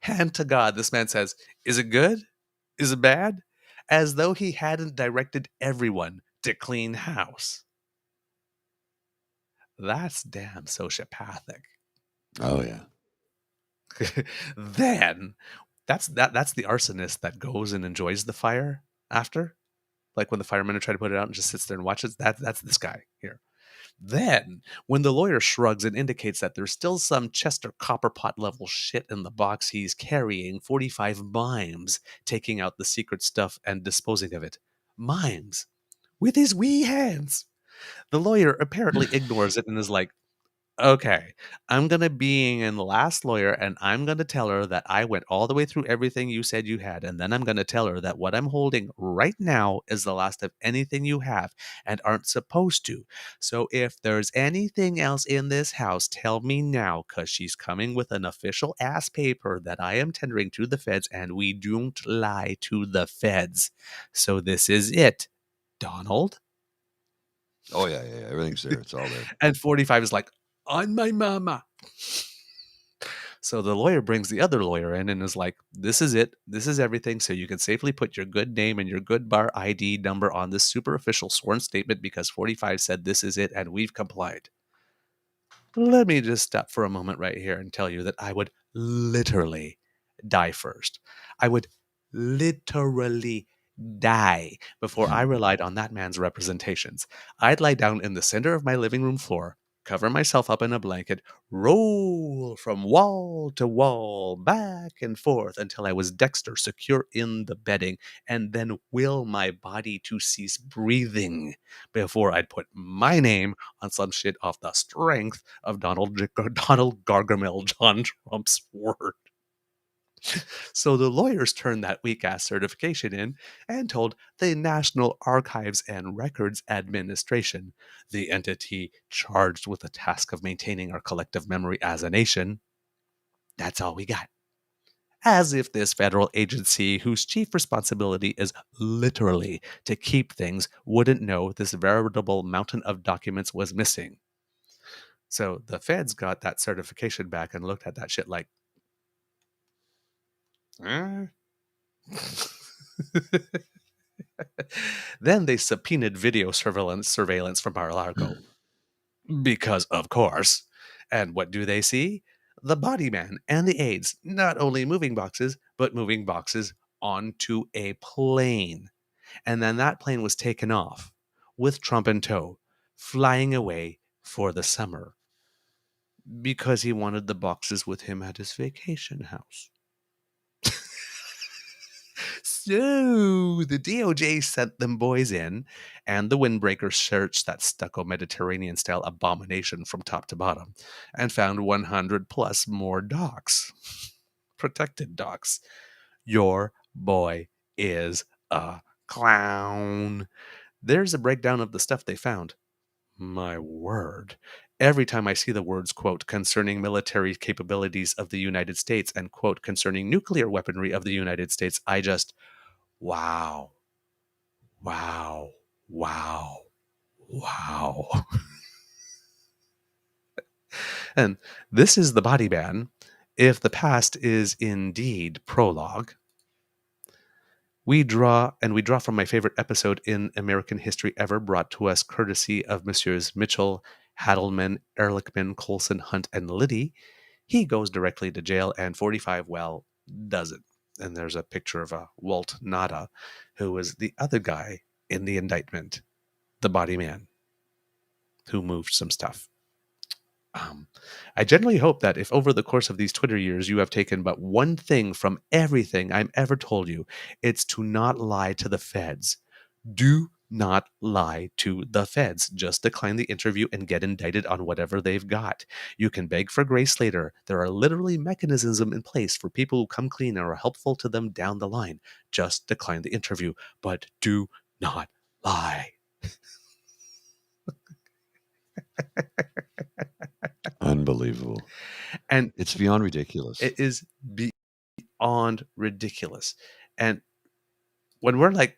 Hand to God, this man says, "Is it good? Is it bad?" As though he hadn't directed everyone to clean house. That's damn sociopathic. Oh yeah. Then that's the arsonist that goes and enjoys the fire after. Like when the firemen are trying to put it out and just sits there and watches. That's this guy here. Then, when the lawyer shrugs and indicates that there's still some Chester Copperpot level shit in the box he's carrying, 45 mimes taking out the secret stuff and disposing of it. Mimes. With his wee hands. The lawyer apparently ignores it and is like, okay, I'm going to be in the last lawyer and I'm going to tell her that I went all the way through everything you said you had. And then I'm going to tell her that what I'm holding right now is the last of anything you have and aren't supposed to. So if there's anything else in this house, tell me now, because she's coming with an official ass paper that I am tendering to the feds, and we don't lie to the feds. So this is it, Donald. Oh yeah, yeah, yeah. Everything's there. It's all there. And 45 is like, on my mama. So the lawyer brings the other lawyer in and is like, this is it. This is everything. So you can safely put your good name and your good bar ID number on this super official sworn statement because 45 said this is it and we've complied. Let me just stop for a moment right here and tell you that I would literally die first. I would literally die before I relied on that man's representations. I'd lie down in the center of my living room floor, cover myself up in a blanket, roll from wall to wall, back and forth until I was Dexter, secure in the bedding, and then will my body to cease breathing before I'd put my name on some shit off the strength of Donald Gargamel John Trump's word. So the lawyers turned that weak ass certification in and told the National Archives and Records Administration, the entity charged with the task of maintaining our collective memory as a nation, that's all we got. As if this federal agency, whose chief responsibility is literally to keep things, wouldn't know this veritable mountain of documents was missing. So the feds got that certification back and looked at that shit like, eh? Then they subpoenaed video surveillance from Mar-a-Lago. Because, of course. And what do they see? The body man and the aides not only moving boxes, but moving boxes onto a plane. And then that plane was taken off with Trump in tow, flying away for the summer. Because he wanted the boxes with him at his vacation house. So the DOJ sent them boys in, and the windbreakers searched that stucco Mediterranean style abomination from top to bottom and found 100 plus more docks, protected docks. Your boy is a clown. There's a breakdown of the stuff they found. My word. Every time I see the words, quote, concerning military capabilities of the United States and, quote, concerning nuclear weaponry of the United States, I just, wow, wow, wow, wow. And this is the body ban. If the past is indeed prologue, we draw from my favorite episode in American history ever, brought to us courtesy of Messrs. Mitchell, Hadelman, Ehrlichman, Colson, Hunt, and Liddy. He goes directly to jail, and 45, well, doesn't. And there's a picture of a Walt Nada, who was the other guy in the indictment, the body man, who moved some stuff. I generally hope that if over the course of these Twitter years you have taken but one thing from everything I'm ever told you, it's to not lie to the feds. Do not lie to the feds. Just decline the interview and get indicted on whatever they've got. You can beg for grace later. There are literally mechanisms in place for people who come clean and are helpful to them down the line. Just decline the interview, but do not lie. Unbelievable. And It's beyond ridiculous. it is beyond ridiculous. And when we're like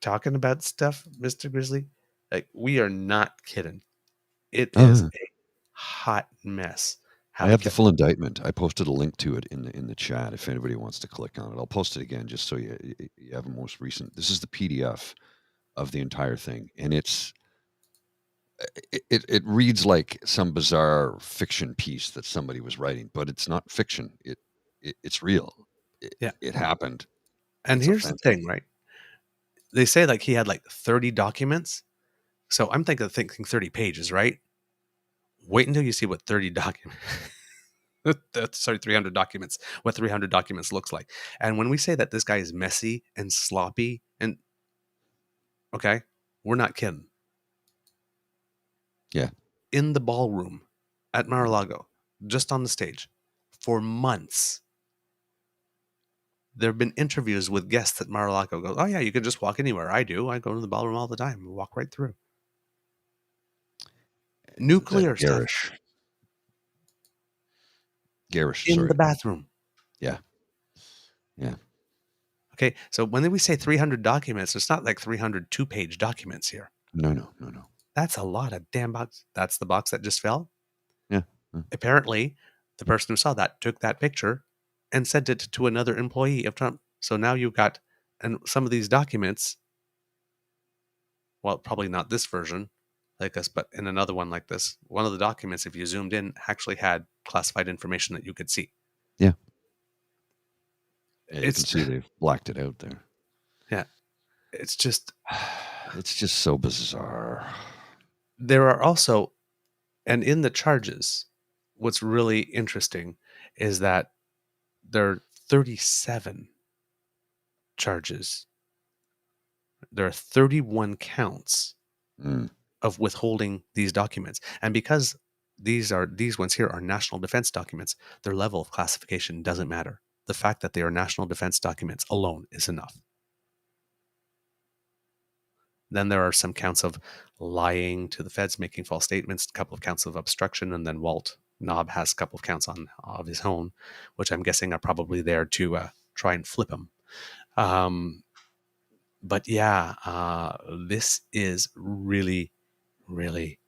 talking about stuff, Mr. Grizzly, like we are not kidding. It is Oh, a hot mess. I have the full indictment. I posted a link to it in the chat if anybody wants to click on it. I'll post it again just so you have a most recent. This is the PDF of the entire thing, and it reads like some bizarre fiction piece that somebody was writing, but it's not fiction. It's real. Yeah. It happened. And It's a here's the thing, right? They say like he had like 30 documents. So I'm thinking 30 pages, right? Wait until you see what 30 documents. Sorry, 300 documents. What 300 documents looks like. And when we say that this guy is messy and sloppy, and okay, we're not kidding. Yeah. In the ballroom at Mar-a-Lago, just on the stage, for months, there have been interviews with guests at Mar-a-Lago. Go, oh yeah, you can just walk anywhere. I do. I go to the ballroom all the time. Walk right through. Nuclear That stuff garish. in the Sorry. bathroom. Yeah. Yeah. Okay, so when we say 300 documents, it's not like 300 two-page documents here. No. That's a lot of damn box. That's the box that just fell. Yeah. Apparently, the person who saw that took that picture and sent it to another employee of Trump. So now you've got, and some of these documents, well, probably not this version like this, but in another one like this, one of the documents, if you zoomed in, actually had classified information that you could see. Yeah. Yeah, you can see they've blacked it out there. Yeah. It's just so bizarre. There are also, and in the charges, what's really interesting is that there are 37 charges. There are 31 counts of withholding these documents. And because these ones here are national defense documents, their level of classification doesn't matter. The fact that they are national defense documents alone is enough. Then there are some counts of lying to the feds, making false statements, a couple of counts of obstruction, and then Walt Knob has a couple of counts of his own, which I'm guessing are probably there to try and flip him. But yeah, this is really, really,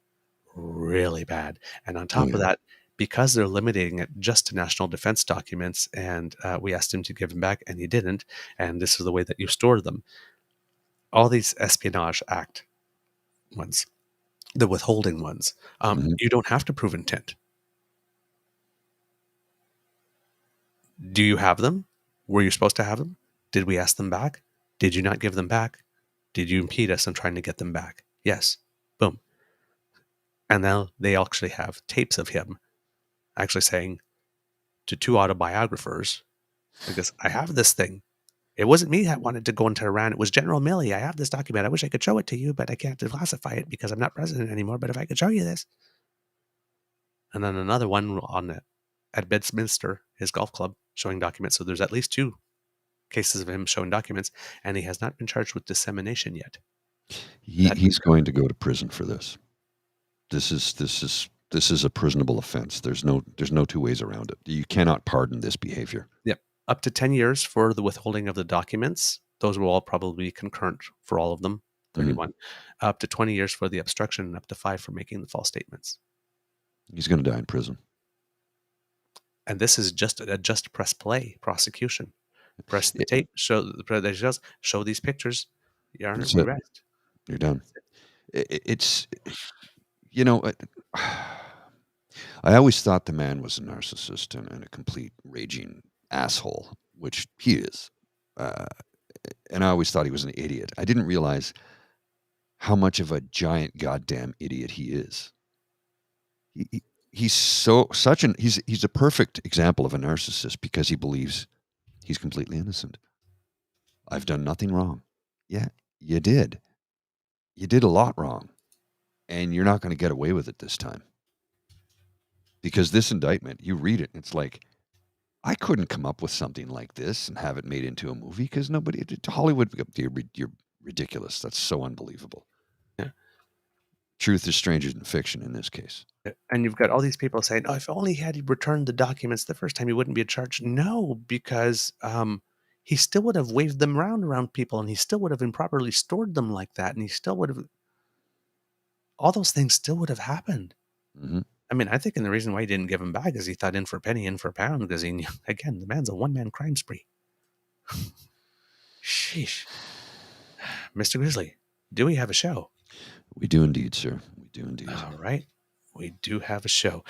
really bad. And on top of that, because they're limiting it just to national defense documents, and we asked him to give them back, and he didn't, and this is the way that you store them. All these Espionage Act ones, the withholding ones, you don't have to prove intent. Do you have them? Were you supposed to have them? Did we ask them back? Did you not give them back? Did you impede us in trying to get them back? Yes. Boom. And now they actually have tapes of him actually saying to two autobiographers, because I have this thing. It wasn't me that wanted to go into Iran. It was General Milley. I have this document. I wish I could show it to you, but I can't declassify it because I'm not president anymore. But if I could show you this. And then another one at Bedminster, his golf club, showing documents. So there's at least two cases of him showing documents, and he has not been charged with dissemination yet. He's going to go to prison for this. This is a prisonable offense. There's no two ways around it. You cannot pardon this behavior. Yep. Up to 10 years for the withholding of the documents. Those will all probably be concurrent for all of them, 31. Up to 20 years for the obstruction, and up to 5 for making the false statements. He's going to die in prison. And this is just a just press play prosecution. Press the tape, show these pictures. Your Honor, we rest. You're done. It's, I always thought the man was a narcissist and a complete raging asshole, which he is. And I always thought he was an idiot. I didn't realize how much of a giant goddamn idiot he is. He's a perfect example of a narcissist because he believes he's completely innocent. I've done nothing wrong. Yeah, you did. You did a lot wrong. And you're not going to get away with it this time. Because this indictment, you read it, it's like, I couldn't come up with something like this and have it made into a movie because Hollywood, you're ridiculous. That's so unbelievable. Yeah. Truth is stranger than fiction in this case. And you've got all these people saying, oh, if only had he returned the documents the first time, he wouldn't be charged. No, because he still would have waved them around people, and he still would have improperly stored them like that, and he still would have, all those things still would have happened. Mm-hmm. I mean, I think the reason why he didn't give them back is he thought in for a penny, in for a pound, because he knew, again, the man's a one-man crime spree. Sheesh. Mr. Grizzly, do we have a show? We do indeed, sir. We do indeed. All right. We do have a show.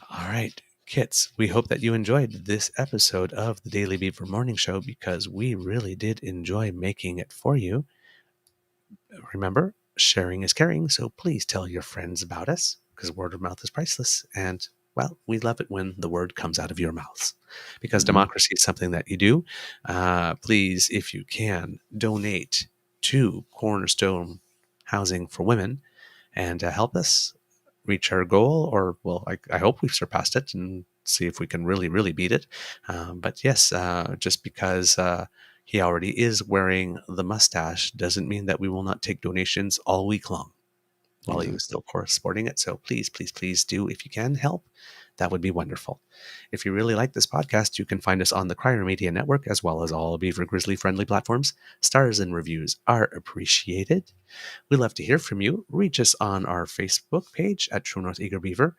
All right, kits, we hope that you enjoyed this episode of the Daily Beaver Morning Show, because we really did enjoy making it for you. Remember, sharing is caring, so please tell your friends about us, because word of mouth is priceless. And, well, we love it when the word comes out of your mouths, because democracy is something that you do. Please, if you can, donate to Cornerstone Housing for Women and help us reach our goal, or, well, I hope we've surpassed it and see if we can really, really beat it. But yes, just because he already is wearing the mustache doesn't mean that we will not take donations all week long while he was still sporting it. So please, please, please do, if you can help, that would be wonderful. If you really like this podcast, you can find us on the Crier Media Network, as well as all Beaver Grizzly friendly platforms. Stars and reviews are appreciated. We love to hear from you. Reach us on our Facebook page at True North Eager Beaver,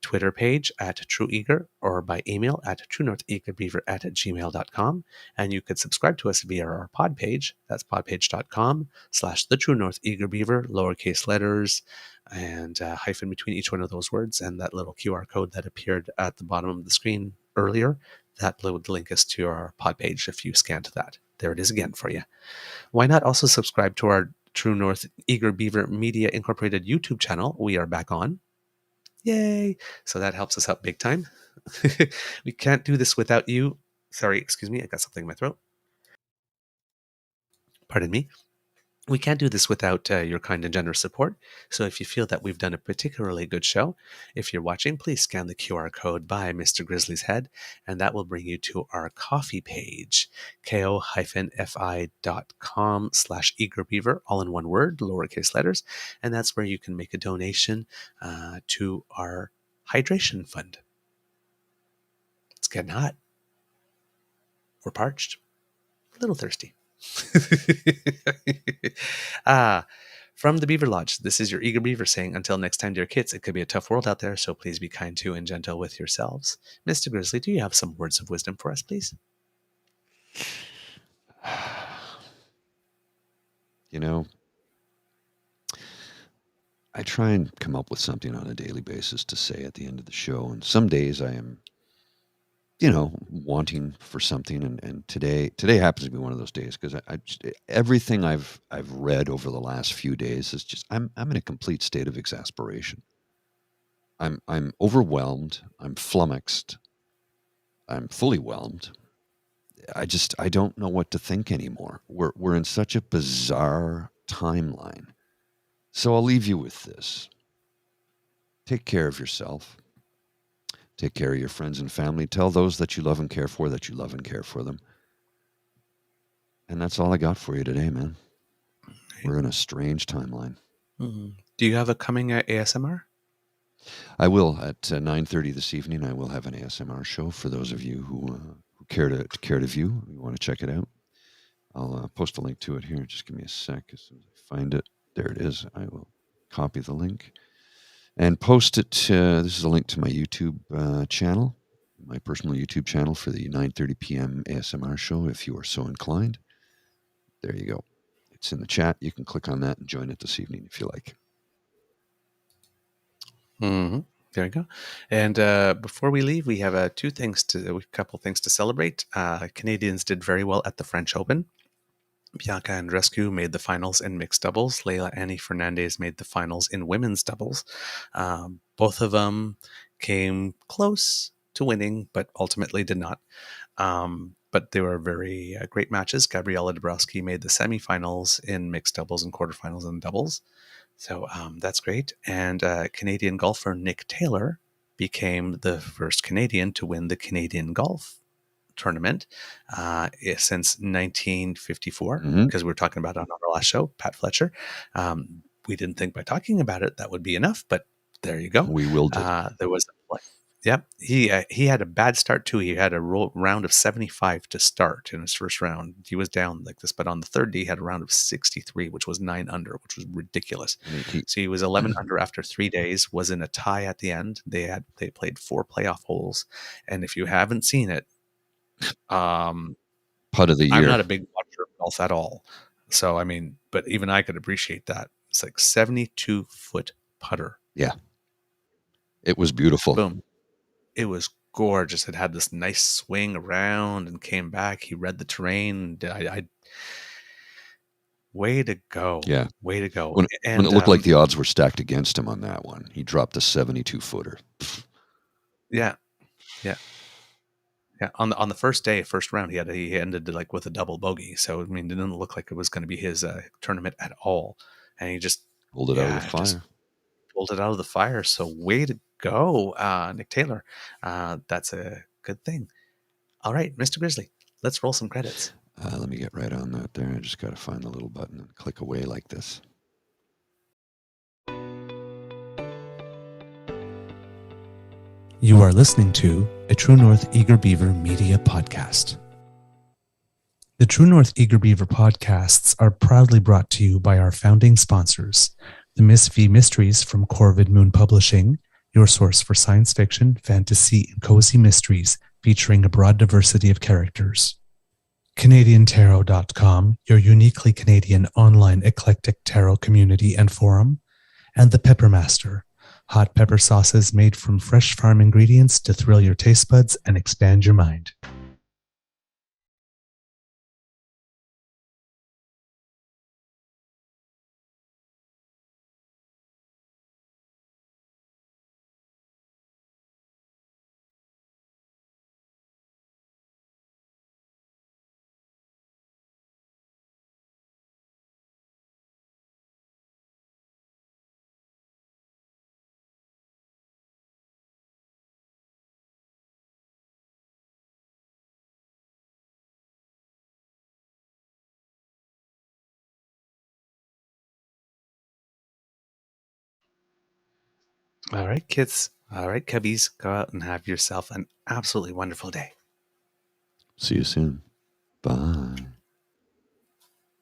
Twitter page at True Eager, or by email at truenortheagerbeaver@gmail.com. And you could subscribe to us via our pod page. That's podpage.com/the True North Eager Beaver, lowercase letters, and hyphen between each one of those words, and that little QR code that appeared at the bottom of the screen earlier, that would link us to our pod page if you scan to that. There it is again for you. Why not also subscribe to our True North Eager Beaver Media Incorporated YouTube channel? We are back on. Yay! So that helps us out big time. We can't do this without you. Sorry, excuse me, I got something in my throat. Pardon me. We can't do this without your kind and generous support. So if you feel that we've done a particularly good show, if you're watching, please scan the QR code by Mr. Grizzly's head, and that will bring you to our coffee page, ko-fi.com/eagerbeaver, all in one word, lowercase letters. And that's where you can make a donation to our hydration fund. It's getting hot. We're parched. A little thirsty. From the Beaver Lodge, this is your Eager Beaver saying, until next time, dear kids, it could be a tough world out there, so please be kind to and gentle with yourselves. Mr. Grizzly, do you have some words of wisdom for us, please? You know, I try and come up with something on a daily basis to say at the end of the show, and some days I am, wanting for something, and today happens to be one of those days, because I just, everything I've read over the last few days is just I'm in a complete state of exasperation. I'm overwhelmed. I'm flummoxed. I'm fully whelmed. I don't know what to think anymore. We're in such a bizarre timeline. So I'll leave you with this. Take care of yourself. Take care of your friends and family. Tell those that you love and care for that you love and care for them. And that's all I got for you today, man. We're in a strange timeline. Mm-hmm. Do you have a coming ASMR? I will at 9:30 this evening. I will have an ASMR show for those of you who care to view. You want to check it out. I'll post a link to it here. Just give me a sec. As soon as I find it, there it is. I will copy the link and post it. This is a link to my YouTube channel, my personal YouTube channel for the 9:30 p.m. ASMR show. If you are so inclined, there you go. It's in the chat. You can click on that and join it this evening if you like. Mm-hmm. There you go. And before we leave, we have a couple things to celebrate. Canadians did very well at the French Open. Bianca Andreescu made the finals in mixed doubles. Leila Annie Fernandez made the finals in women's doubles. Both of them came close to winning, but ultimately did not. But they were very great matches. Gabriela Dabrowski made the semifinals in mixed doubles and quarterfinals in doubles. So that's great. And Canadian golfer Nick Taylor became the first Canadian to win the Canadian Golf Tournament since 1954, because we were talking about it on our last show, Pat Fletcher. We didn't think by talking about it that would be enough, but there you go. We will do. There was Yep, he had a bad start too. He had a round of 75 to start in his first round. He was down like this, but on the third day, he had a round of 63, which was 9 under, which was ridiculous. So he was 11 under after 3 days. Was in a tie at the end. They played 4 playoff holes, and if you haven't seen it, putt of the year. I'm not a big watcher of golf at all, so I mean, but even I could appreciate that. It's like 72-foot putter. Yeah, it was beautiful. Boom. It was gorgeous. It had this nice swing around and came back. He read the terrain. Way to go. Yeah. Way to go. When it looked like the odds were stacked against him on that one, he dropped a 72-footer. Yeah. Yeah. Yeah. On the first day, first round, he ended like with a double bogey. So, I mean, it didn't look like it was going to be his tournament at all. And he just pulled it out of the fire. Pulled it out of the fire. So way to go, Nick Taylor. That's a good thing. All right, Mr. Grizzly, let's roll some credits. Let me get right on that there. I just got to find the little button and click away like this. You are listening to a True North Eager Beaver Media Podcast. The True North Eager Beaver podcasts are proudly brought to you by our founding sponsors, the Miss V Mysteries from Corvid Moon Publishing, your source for science fiction, fantasy, and cozy mysteries featuring a broad diversity of characters. CanadianTarot.com, your uniquely Canadian online eclectic tarot community and forum, and The Peppermaster, hot pepper sauces made from fresh farm ingredients to thrill your taste buds and expand your mind. All right, kids. All right, cubbies, go out and have yourself an absolutely wonderful day. See you soon. Bye.